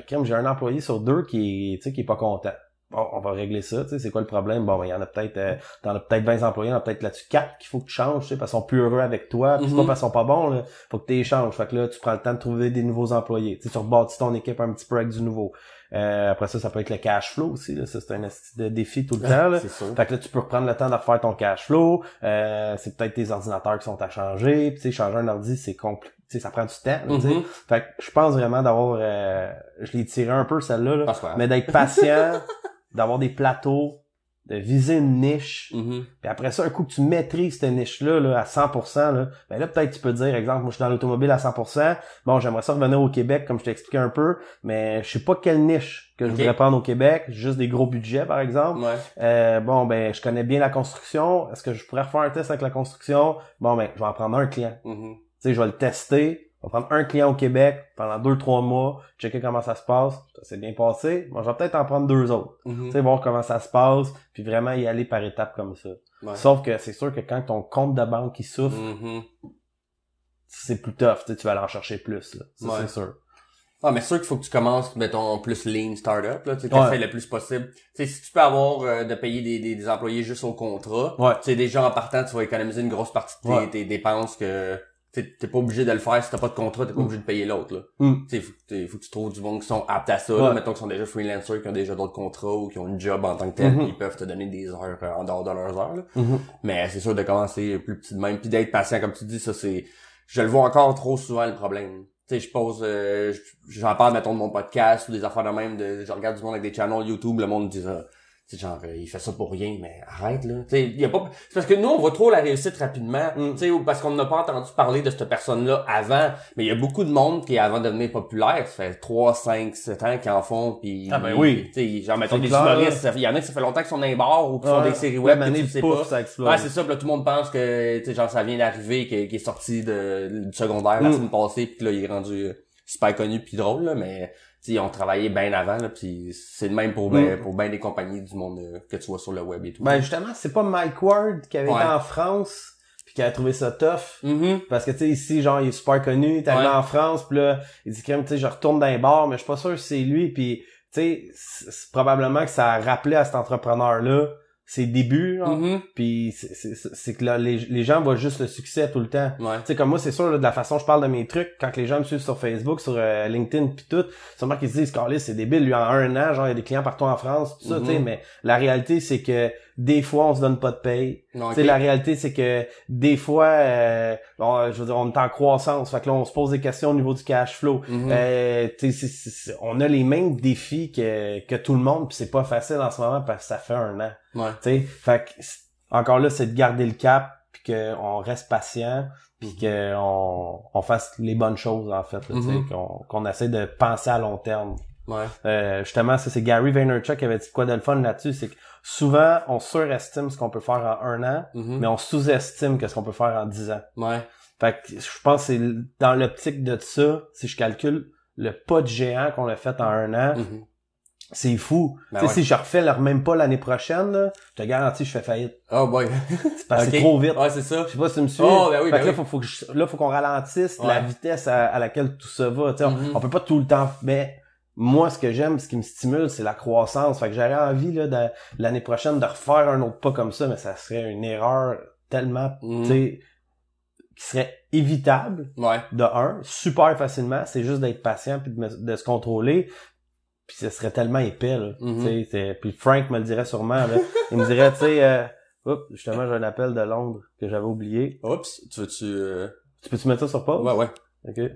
comme j'ai un employé sur 2 qui est pas content. Bon, on va régler ça, tu sais, c'est quoi le problème? Bon, ben, il y en a peut-être, t'en as peut-être 20 employés, il y en a peut-être là-dessus 4 qu'il faut que tu changes, tu sais, parce qu'ils sont plus heureux avec toi, puis c'est pas parce qu'ils sont pas bons, là, faut que tu les changes. Fait que là, tu prends le temps de trouver des nouveaux employés. Tu sais, tu rebâtis ton équipe un petit peu avec du nouveau. Après ça peut être le cash flow aussi, là. Ça, c'est un défi tout le temps, là. C'est sûr. Fait que là, tu peux reprendre le temps de refaire ton cash flow. C'est peut-être tes ordinateurs qui sont à changer. Puis, tu sais, changer un ordi, c'est compliqué. Tu sais, ça prend du temps, là, tu sais. Fait que je pense vraiment d'avoir, je l'ai tiré un peu, celle-là, là. Mais d'être patient, d'avoir des plateaux, de viser une niche. Puis après ça, un coup que tu maîtrises cette niche-là là, à 100%, là, ben là, peut-être tu peux dire, exemple, moi je suis dans l'automobile à 100%, bon, j'aimerais ça revenir au Québec, comme je t'ai expliqué un peu, mais je sais pas quelle niche que je voudrais prendre au Québec, juste des gros budgets, par exemple. Bon, ben, je connais bien la construction, est-ce que je pourrais refaire un test avec la construction? Bon, ben, je vais en prendre un client. Tu sais, je vais le tester. On va prendre un client au Québec pendant 2-3 mois, checker comment ça se passe. Ça s'est bien passé. Moi, je vais peut-être en prendre 2 autres. Tu sais, voir comment ça se passe, puis vraiment y aller par étapes comme ça. Sauf que c'est sûr que quand ton compte de banque il souffre, c'est plus tough. Tu vas aller en chercher plus. Là. Ça, c'est sûr. Ah, mais c'est sûr qu'il faut que tu commences, mettons, plus lean startup, là, tu sais, fais le plus possible. Tu sais, si tu peux avoir, de payer des employés juste au contrat, tu sais, déjà en partant, tu vas économiser une grosse partie de tes dépenses que, t'es pas obligé de le faire si t'as pas de contrat, t'es pas obligé de payer l'autre, là. Tu sais, faut que tu trouves du monde qui sont aptes à ça, là, mettons qu'ils sont déjà freelancers, qui ont déjà d'autres contrats ou qui ont une job en tant que tel, puis ils peuvent te donner des heures en dehors de leurs heures, là. Mais c'est sûr de commencer plus petit de même, puis d'être patient, comme tu dis, ça c'est, je le vois encore trop souvent le problème. Tu sais, je pose, j'en parle, mettons, de mon podcast ou des affaires de même, je regarde du monde avec des channels YouTube, le monde dit ça. Tu sais, genre, il fait ça pour rien, mais arrête, là. Tu sais, il y a pas, c'est parce que nous, on voit trop la réussite rapidement, tu sais, ou parce qu'on n'a pas entendu parler de cette personne-là avant, mais il y a beaucoup de monde qui, avant de devenir populaire, ça fait 3, 5, 7 ans qu'ils en font, pis ah ben oui. Tu sais, genre, mettons, des humoristes, il y en a qui ça fait longtemps qu'ils sont dans les bars ou qui font des séries web, que tu sais pas. Ça explose. Ouais, c'est ça, pis là, tout le monde pense que, tu sais, genre, ça vient d'arriver, qu'il est sorti du secondaire la semaine passée, pis que là, il est rendu super connu pis drôle, là, mais ils ont travaillé bien avant, là, puis c'est le même pour ben des compagnies du monde que tu vois sur le web et tout. Ben justement, c'est pas Mike Ward qui avait été en France puis qui a trouvé ça tough. Parce que tu sais, ici, genre, il est super connu, il est arrivé en France, puis là, il dit crème, tu sais, je retourne dans les bars, mais je suis pas sûr si c'est lui, puis tu sais, c'est probablement que ça a rappelé à cet entrepreneur-là ses débuts, puis c'est que là, les gens voient juste le succès tout le temps. Tu sais, comme moi, c'est sûr, là, de la façon dont je parle de mes trucs, quand les gens me suivent sur Facebook, sur LinkedIn pis tout, sûrement qu'ils se disent, Carlis, c'est débile, lui, en un an, genre, il y a des clients partout en France, tout ça, tu sais, mais la réalité, c'est que des fois, on se donne pas de paye. Tu sais, la réalité, c'est que des fois, je veux dire, on est en croissance, fait que là, on se pose des questions au niveau du cash flow. Tu sais, on a les mêmes défis que tout le monde, puis c'est pas facile en ce moment parce que ça fait un an. Tu sais, fait que encore là, c'est de garder le cap, puis qu'on reste patient, puis qu'on fasse les bonnes choses en fait, là, tu sais, qu'on essaie de penser à long terme. Justement, ça c'est Gary Vaynerchuk qui avait dit quoi de le fun là-dessus, c'est que souvent on surestime ce qu'on peut faire en un an, mais on sous-estime ce qu'on peut faire en 10 ans. Fait que je pense que c'est dans l'optique de ça, si je calcule le pas de géant qu'on a fait en un an. C'est fou. Tu sais, si je refais leur même pas l'année prochaine, là, je te garantis, je fais faillite. Oh boy. C'est passé trop vite. Ouais, c'est ça. Je sais pas si tu me suis. Oh, ben oui, fait que là, faut qu'on ralentisse la vitesse à laquelle tout ça va. Tu sais, on peut pas tout le temps, mais moi, ce que j'aime, ce qui me stimule, c'est la croissance. Fait que j'aurais envie, là, l'année prochaine, de refaire un autre pas comme ça, mais ça serait une erreur tellement, tu sais, qui serait évitable. De un, super facilement. C'est juste d'être patient puis de se contrôler. Puis ce serait tellement épais, là. Tu sais, puis Frank me le dirait sûrement, là. Il me dirait, tu sais, justement, j'ai un appel de Londres que j'avais oublié. Oups, tu veux-tu... Tu peux-tu mettre ça sur pause? Ouais. OK.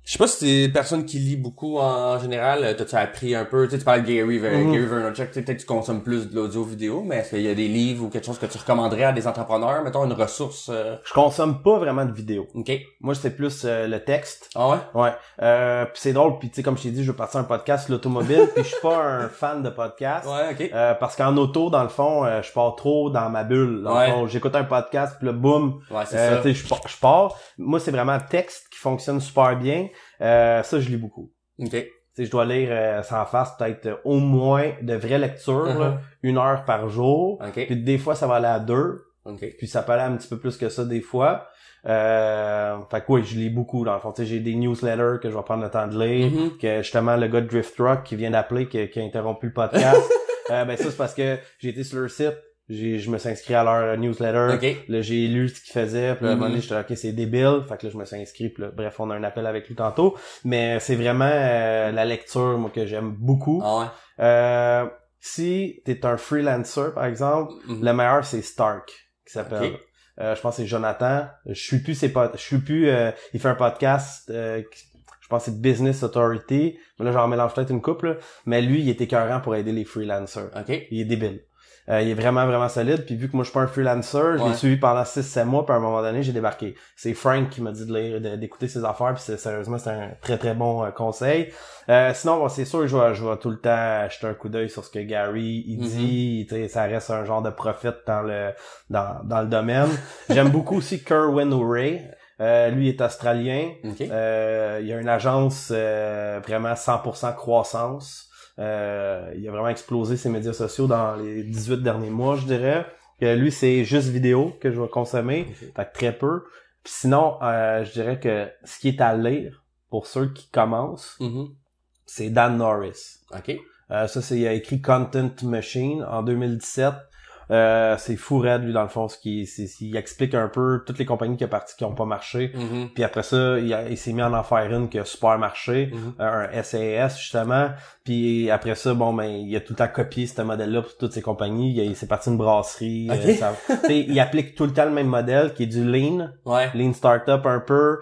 Je sais pas si t'es une personne qui lit beaucoup en général. T'as-tu appris un peu? Tu parles de Gary Vaynerchuk, peut-être que tu consommes plus de l'audio vidéo, mais est-ce qu'il y a des livres ou quelque chose que tu recommanderais à des entrepreneurs? Mettons une ressource. Je consomme pas vraiment de vidéos. OK. Moi, c'est plus le texte. Ah ouais? Ouais. Puis c'est drôle, puis tu sais, comme je t'ai dit, je veux partir un podcast sur l'automobile, puis je suis pas un fan de podcast. Ouais, OK. Parce qu'en auto, dans le fond, je pars trop dans ma bulle. Dans le fond, j'écoute un podcast, puis là, boum. Ouais, c'est ça. Tu sais, je pars. Moi, c'est vraiment le texte qui fonctionne super bien. Ça, je lis beaucoup. OK. Tu sais, je dois lire sans face peut-être au moins de vraies lectures, là, 1 heure par jour. OK. Puis des fois, ça va aller à 2. OK. Puis ça peut aller un petit peu plus que ça des fois. Fait que oui, je lis beaucoup dans le fond. Tu sais, j'ai des newsletters que je vais prendre le temps de lire. Que justement, le gars de Drift Truck qui vient d'appeler, qui a interrompu le podcast. Ben ça, c'est parce que j'ai été sur leur site. Je me suis inscrit à leur newsletter. Okay. Là, j'ai lu ce qu'ils faisaient. Puis là, à un moment donné, j'étais là, OK, c'est débile. Fait que là, je me suis inscrit. Puis là, bref, on a un appel avec lui tantôt. Mais c'est vraiment la lecture, moi, que j'aime beaucoup. Ah ouais. Si t'es un freelancer, par exemple, le meilleur, c'est Stark, qui s'appelle. Okay. Je pense que c'est Jonathan. Il fait un podcast, je pense que c'est Business Authority. Mais là, j'en mélange peut-être une couple, là. Mais lui, il est écœurant pour aider les freelancers. OK. Il est débile. Il est vraiment, vraiment solide. Puis vu que moi, je suis pas un freelancer, je l'ai suivi pendant 6-7 mois, puis à un moment donné, j'ai débarqué. C'est Frank qui m'a dit de lire, d'écouter ses affaires, puis sérieusement, c'est un très, très bon conseil. Sinon, bon, c'est sûr, je vais tout le temps jeter un coup d'œil sur ce que Gary, il dit. Ça reste un genre de prophète dans le domaine. J'aime beaucoup aussi Kerwin O'Reilly. Lui est australien. Okay. Il a une agence vraiment 100% croissance. Il a vraiment explosé ses médias sociaux dans les 18 derniers mois, je dirais. Lui, c'est juste vidéo que je vais consommer. Okay. Fait que très peu. Puis sinon, je dirais que ce qui est à lire pour ceux qui commencent, c'est Dan Norris. OK. Il a écrit Content Machine en 2017. C'est fou raide, lui, dans le fond, il explique un peu toutes les compagnies qui ont pas marché. Puis après ça, il s'est mis en en faire une qui a super marché, un SAS, justement. Puis après ça, bon, ben, il a tout le temps copié ce modèle-là pour toutes ces compagnies. Il s'est parti une brasserie. Okay. Il applique tout le temps le même modèle, qui est du lean. Ouais. Lean startup un peu.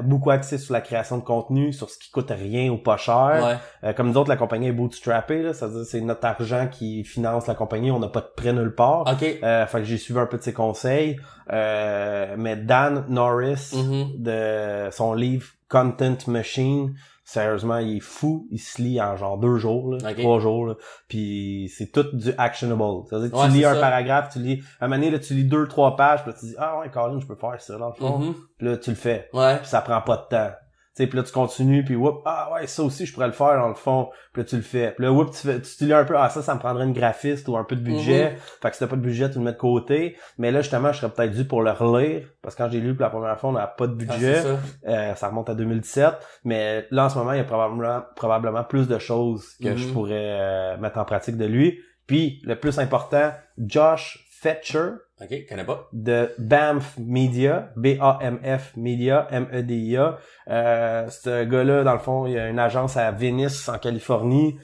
Beaucoup axé sur la création de contenu, sur ce qui coûte rien ou pas cher. Ouais. Comme nous autres, la compagnie est bootstrappée, là. C'est-à-dire, c'est notre argent qui finance la compagnie. On n'a pas de prêt nulle part. Okay. Fait que j'ai suivi un peu de ses conseils. Mais Dan Norris, de son livre Content Machine, sérieusement, il est fou. Il se lit en genre 2 jours, là, 3 jours. Là. Puis c'est tout du actionable. C'est-à-dire que tu lis un paragraphe, à un moment donné, là, tu lis 2-3 pages, puis là, tu dis « Ah ouais, Colin, je peux faire ça, dans le fond. Puis là, tu le fais. Ouais. Puis ça prend pas de temps. Puis là, tu continues, puis whoop, ah ouais, ça aussi, je pourrais le faire dans le fond. Puis là, tu le fais. Puis là, whoop, tu lis un peu, ça me prendrait une graphiste ou un peu de budget. Fait que si t'as pas de budget, tu le mets de côté. Mais là, justement, je serais peut-être dû pour le relire. Parce que quand j'ai lu pour la première fois, on n'a pas de budget. Ça remonte à 2017. Mais là, en ce moment, il y a probablement plus de choses que je pourrais mettre en pratique de lui. Puis, le plus important, Josh Fetcher. OK, connais pas. De Banff Media, B-A-M-F Media, M-E-D-I-A. Ce gars-là, dans le fond, il a une agence à Venice, en Californie.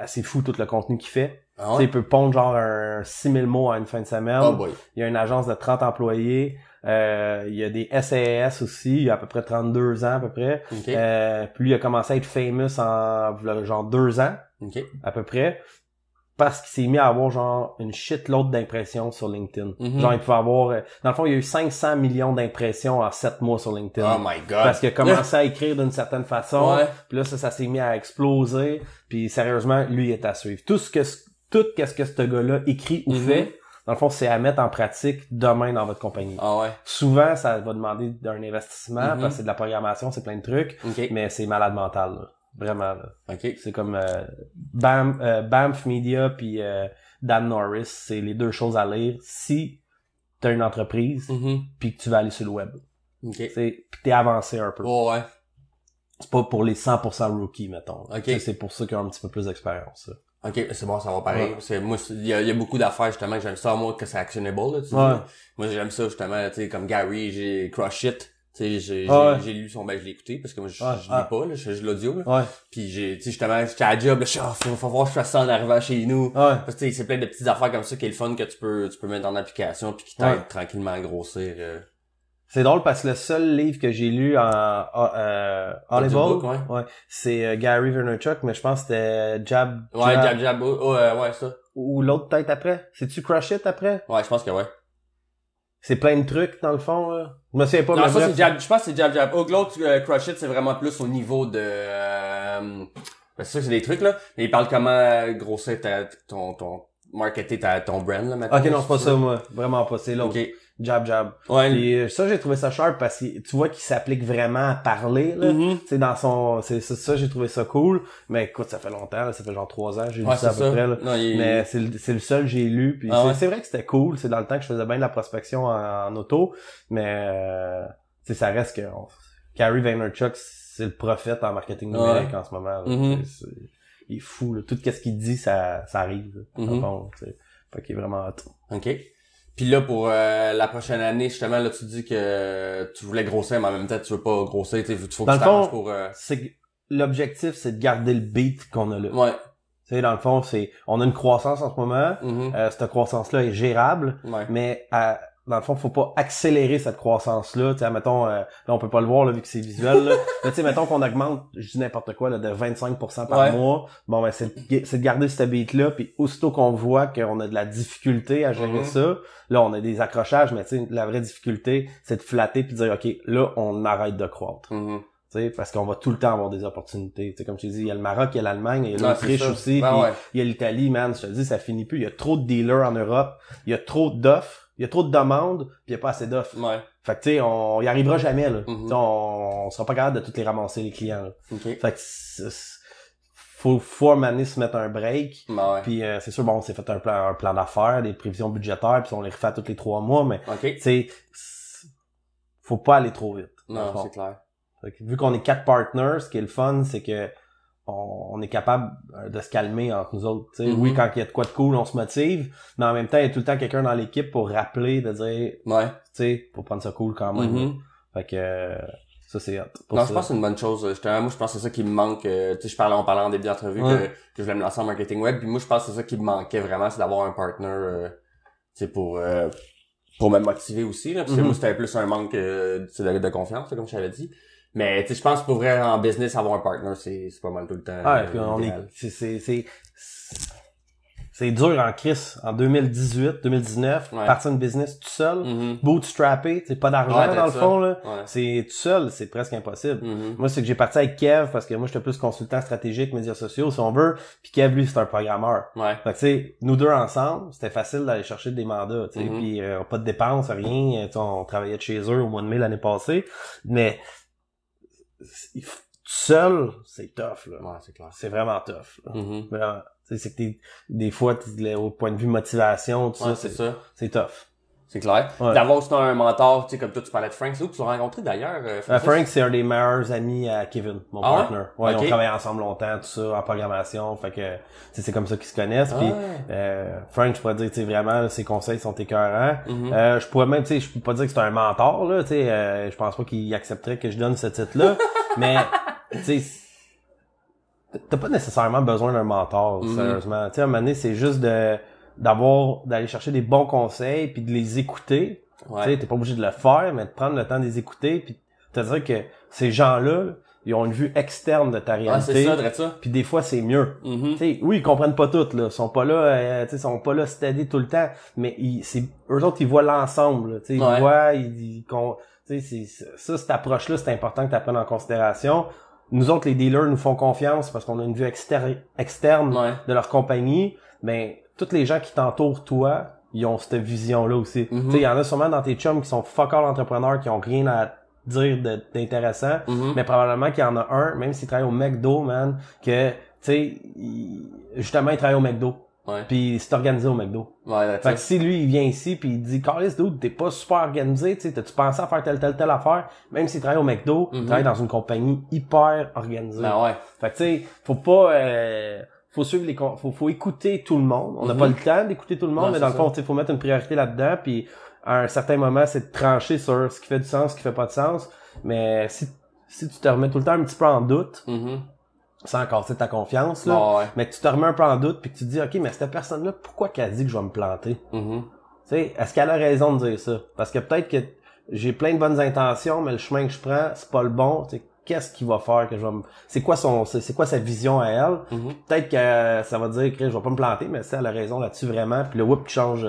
C'est fou tout le contenu qu'il fait. Ah ouais? Il peut pondre genre 6000 mots à une fin de semaine. Oh boy. Il y a une agence de 30 employés. Il y a des SAS aussi. Il a à peu près 32 ans à peu près. Okay. Puis lui, il a commencé à être famous en genre 2 ans. Okay. À peu près. Parce qu'il s'est mis à avoir genre une shitload d'impressions sur LinkedIn. Genre il pouvait avoir... dans le fond, il y a eu 500 millions d'impressions en 7 mois sur LinkedIn. Oh my God! Parce qu'il a commencé à écrire d'une certaine façon. Ouais. Puis là, ça s'est mis à exploser. Puis sérieusement, lui, il est à suivre. Tout ce que ce gars-là écrit ou fait, dans le fond, c'est à mettre en pratique demain dans votre compagnie. Ah ouais. Souvent, ça va demander un investissement parce que c'est de la programmation, c'est plein de trucs. Mais c'est malade mental, là. Vraiment, là. Okay. C'est comme Banff Media puis Dan Norris, c'est les 2 choses à lire si t'as une entreprise puis que tu vas aller sur le web. Okay. Puis t'es avancé un peu. Oh ouais. C'est pas pour les 100% rookies, mettons. Okay. C'est pour ceux qui ont un petit peu plus d'expérience. OK, c'est bon, ça va pareil. Parce que moi, il y a beaucoup d'affaires, justement, que j'aime ça, moi, que c'est actionable, là, tu sais. Moi, j'aime ça, justement, tu sais, comme Gary, j'ai Crush It. Tu sais, j'ai lu son, je l'ai écouté, parce que moi, je lis pas, là, je l'audio, là. Puis tu sais, justement, j'étais à la job, là, faut voir que je fasse ça en arrivant chez nous. Parce que, tu sais, c'est plein de petites affaires comme ça qui est le fun que tu peux mettre en application, puis qui t'aident tranquillement à grossir, C'est drôle parce que le seul livre que j'ai lu en Audible, ouais, c'est Gary Vaynerchuk, mais je pense que c'était Jab. Ouais, Jab, ouais, ça. Ou l'autre tête après. C'est-tu Crush It après? Ouais, je pense que ouais. C'est plein de trucs, dans le fond, là. Je me souviens pas, non, mais ça, bref. c'est Jab, je pense que c'est Jab. L'autre, Crush It, c'est vraiment plus au niveau de, c'est ça, c'est des trucs, là. Mais il parle comment grossir ton marketer ton brand, là, maintenant. Ok, non, c'est pas ça, moi. Vraiment pas, c'est l'autre. Ok. Jab. Ouais. Puis ça, j'ai trouvé ça sharp parce que tu vois qu'il s'applique vraiment à parler, là. Tu sais, dans son, c'est ça, j'ai trouvé ça cool. Mais écoute, ça fait longtemps, là, ça fait genre 3 ans, j'ai lu ça à peu près, là. Non, Mais c'est le seul que j'ai lu. Puis c'est vrai que c'était cool. C'est dans le temps que je faisais bien de la prospection en auto. Mais, tu sais, ça reste que, Gary Vaynerchuk, c'est le prophète en marketing numérique en ce moment, là. Il est fou, là. Tout ce qu'il dit, ça arrive, là. Bon, fait qu'il est vraiment hot. OK. Puis là, pour la prochaine année, justement, là, tu dis que tu voulais grossir, mais en même temps, tu veux pas grossir, tu sais, faut que tu t'arranges pour... L'objectif, c'est de garder le beat qu'on a là. Ouais. Tu sais, dans le fond, on a une croissance en ce moment. Cette croissance-là est gérable, mais dans le fond, faut pas accélérer cette croissance-là. Tu sais, mettons, là, on peut pas le voir, là, vu que c'est visuel, là. Mais tu sais, mettons qu'on augmente, je dis n'importe quoi, là, de 25% par mois. Bon, ben, c'est de garder cette beat-là, puis aussitôt qu'on voit qu'on a de la difficulté à gérer ça, là, on a des accrochages, mais tu sais, la vraie difficulté, c'est de flatter puis de dire, OK, là, on arrête de croître. Parce qu'on va tout le temps avoir des opportunités. T'sais, comme je te dis, il y a le Maroc, il y a l'Allemagne, il y a l'Autriche aussi, il y a l'Italie, man, je te dis, ça finit plus. Il y a trop de dealers en Europe, il y a trop d'offres, il y a trop de demandes, puis il y a pas assez d'offres. Fait que tu sais, on y arrivera jamais, là. On sera pas capable de toutes les ramasser, les clients, là. Fait que faut à un moment donné se mettre un break. Puis c'est sûr, bon, on s'est fait un plan d'affaires, des prévisions budgétaires, puis on les refait tous les 3 mois, mais tu sais, faut pas aller trop vite. Non, c'est clair. Vu qu'on est 4 partners, ce qui est le fun, c'est que on est capable de se calmer entre nous autres. Oui, quand il y a de quoi de cool, on se motive, mais en même temps, il y a tout le temps quelqu'un dans l'équipe pour rappeler, de dire, tu sais, pour prendre ça cool quand même. Fait que ça, c'est hot. Non, je pense que c'est une bonne chose. Moi, je pense que c'est ça qui me manque. Tu sais, on parlait en début d'entrevue que je voulais me lancer en marketing web, puis moi, je pense que c'est ça qui me manquait vraiment, c'est d'avoir un partner, tu sais, pour me motiver aussi, là, parce que moi, c'était plus un manque de confiance, comme je t'avais dit. Mais tu sais, je pense que pour vrai en business avoir un partner, c'est pas mal tout le temps. Puis c'est dur en crise en 2018, 2019, partir une business tout seul, bootstrappé, tu sais, pas d'argent dans le fond là. C'est tout seul, c'est presque impossible. Moi, c'est que j'ai parti avec Kev parce que moi j'étais plus consultant stratégique, médias sociaux si on veut, puis Kev lui c'est un programmeur. Fait que tu sais, nous deux ensemble, c'était facile d'aller chercher des mandats, tu sais, puis pas de dépenses, rien, on travaillait de chez eux au mois de mai l'année passée, mais seul, c'est tough, là. Ouais, c'est clair. C'est vraiment tough, là. Vraiment. C'est que des fois, au point de vue motivation, tout ça, c'est tough. C'est clair. D'avoir aussi un mentor, tu sais, comme toi, tu parlais de Frank, c'est où que tu l'as rencontré d'ailleurs? Frank, c'est un des meilleurs amis à Kevin, mon partner. Ils ont travaillé ensemble longtemps, tout ça, en programmation, fait que, c'est comme ça qu'ils se connaissent. Puis Frank, je pourrais dire, tu sais, vraiment, là, ses conseils sont écœurants. Je pourrais même, tu sais, je peux pas dire que c'est un mentor, là, tu sais, je pense pas qu'il accepterait que je donne ce titre-là, mais, tu sais, t'as pas nécessairement besoin d'un mentor, sérieusement. Tu sais, à un moment donné, c'est juste d'aller chercher des bons conseils puis de les écouter. Tu sais, t'es pas obligé de le faire, mais de prendre le temps de les écouter puis te dire que ces gens-là, ils ont une vue externe de ta réalité. C'est ça. Puis des fois, c'est mieux. Tu sais, oui, ils comprennent pas tout, là. Ils sont pas là, tu sais, sont pas là steady tout le temps, mais eux autres, ils voient l'ensemble, tu sais, ils voient, tu sais, cette approche-là, c'est important que tu apprennes en considération. Nous autres, les dealers nous font confiance parce qu'on a une vue externe de leur compagnie, mais tous les gens qui t'entourent, toi, ils ont cette vision-là aussi. Tu sais, il y en a sûrement dans tes chums qui sont fuck all entrepreneurs, qui ont rien à dire d'intéressant, mais probablement qu'il y en a un, même s'il travaille au McDo, man, que, tu sais, justement, il travaille au McDo. Puis c'est organisé au McDo. Fait que si lui il vient ici puis il dit Carlis dude, t'es pas super organisé, tu sais, t'as-tu pensé à faire telle affaire, même s'il travaille au McDo, il travaille dans une compagnie hyper organisée. Fait que tu sais, faut pas faut suivre faut écouter tout le monde. On n'a pas le temps d'écouter tout le monde, mais dans le fond, tu sais, faut mettre une priorité là-dedans puis à un certain moment, c'est de trancher sur ce qui fait du sens, ce qui fait pas de sens, mais si tu te remets tout le temps un petit peu en doute, sans casser ta confiance, là, mais que tu te remets un peu en doute puis que tu te dis, OK, mais cette personne-là, pourquoi qu'elle dit que je vais me planter? Tu sais, est-ce qu'elle a raison de dire ça? Parce que peut-être que j'ai plein de bonnes intentions, mais le chemin que je prends, c'est pas le bon. Tu sais, qu'est-ce qu'il va faire que je vais me... C'est quoi sa vision à elle? Peut-être que ça va dire que je vais pas me planter, mais si elle a raison là-dessus vraiment, puis le whoop qui change,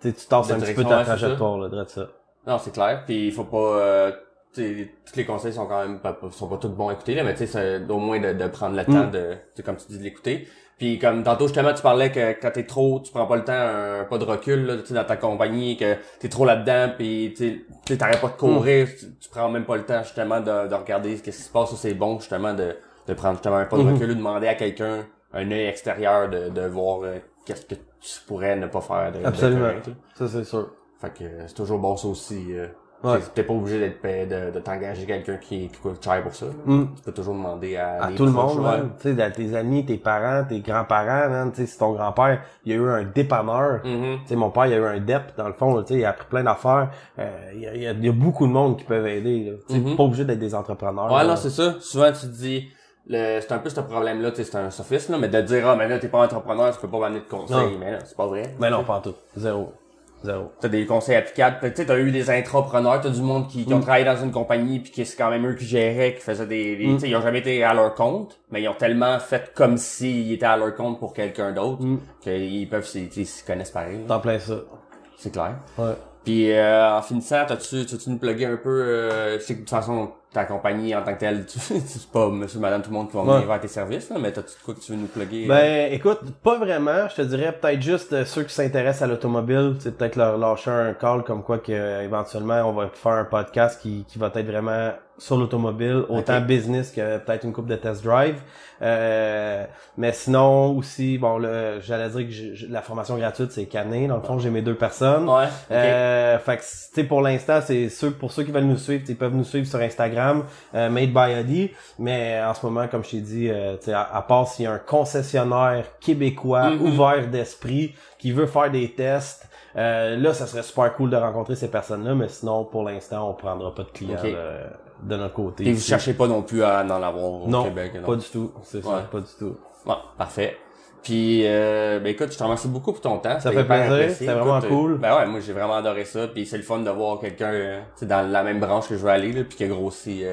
tu tasses un petit peu ta trajectoire, là, de ça. Non, c'est clair, puis il faut pas... tous les conseils sont quand même sont pas tous bons à écouter, là, mais tu sais, c'est au moins de prendre le temps de, comme tu dis, de l'écouter. Puis comme tantôt justement tu parlais que quand tu prends pas le temps, un pas de recul là, tu sais, dans ta compagnie, que t'es trop là-dedans, puis tu sais, t'arrêtes pas de courir, tu prends même pas le temps justement de regarder ce qui se passe, ou c'est bon justement de prendre justement un pas de recul, ou demander à quelqu'un un œil extérieur de voir qu'est-ce que tu pourrais ne pas faire de absolument. correct, ça c'est sûr. Fait que c'est toujours bon ça aussi. T'es pas obligé de t'engager quelqu'un qui coûte cher pour ça. Tu peux toujours demander à tout le monde, tu sais, à tes amis, tes parents, tes grands-parents, man, tu sais, si ton grand-père, il a eu un dépanneur, tu sais, mon père, il a eu un DEP, dans le fond, tu sais, il a appris plein d'affaires, il y a beaucoup de monde qui peuvent aider, là. Tu sais, pas obligé d'être des entrepreneurs. Ouais, non, c'est ça. Souvent, tu te dis, c'est un peu ce problème-là, tu sais, c'est un sophisme, là, mais de dire, ah, mais là, t'es pas entrepreneur, tu peux pas m'amener de conseils, mais là, c'est pas vrai. Mais non, pas en tout. Zéro. T'as des conseils applicables. Tu sais, t'as eu des intrapreneurs, t'as du monde qui ont travaillé dans une compagnie puis qui c'est quand même eux qui géraient, qui faisaient tu sais, ils ont jamais été à leur compte, mais ils ont tellement fait comme s'ils étaient à leur compte pour quelqu'un d'autre, qu'ils peuvent, ils se connaissent pareil. T'en plein ça. C'est clair. Ouais. Puis en finissant, tu nous plugger un peu, je sais que de toute façon, ta compagnie en tant que telle, c'est pas monsieur, madame, tout le monde qui va venir vers tes services, là, mais t'as-tu de quoi que tu veux nous plugger? Ben, écoute, pas vraiment. Je te dirais peut-être juste ceux qui s'intéressent à l'automobile, c'est peut-être leur lâcher un call comme quoi que éventuellement on va faire un podcast qui va être vraiment sur l'automobile, autant business que peut-être une couple de test drive. Mais sinon aussi, bon là, j'allais dire que la formation gratuite c'est Canet. Dans le fond, j'ai mes 2 personnes. Ouais. Fait que tu sais, pour l'instant, c'est pour ceux qui veulent nous suivre, ils peuvent nous suivre sur Instagram, Made by Adi. Mais en ce moment, comme je t'ai dit, tu sais, à part s'il y a un concessionnaire québécois ouvert d'esprit qui veut faire des tests. Là, ça serait super cool de rencontrer ces personnes-là, mais sinon, pour l'instant, on prendra pas de clients de notre côté. Et vous cherchez pas non plus à en avoir au Québec? Non, pas du tout. C'est ça, pas du tout. Ouais, parfait. Puis, ben écoute, je te remercie beaucoup pour ton temps. Ça fait plaisir, c'était vraiment cool. Ben ouais, moi j'ai vraiment adoré ça, puis c'est le fun de voir quelqu'un dans la même branche que je veux aller, là, puis qui a grossi,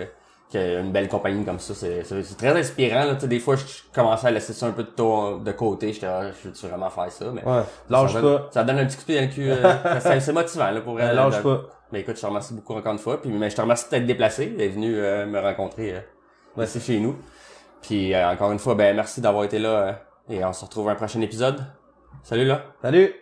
qui a une belle compagnie comme ça. C'est très inspirant. Là, des fois, je commençais à laisser ça un peu de côté. J'étais, je veux vraiment faire ça, mais lâche pas. Ça donne un petit coup de pied dans le cul. C'est motivant là pour elle. Lâche pas. Mais écoute, je te remercie beaucoup encore une fois. Puis, mais je te remercie d'être déplacé, d'être venu me rencontrer ici chez nous. Puis encore une fois, ben merci d'avoir été là et on se retrouve à un prochain épisode. Salut là. Salut.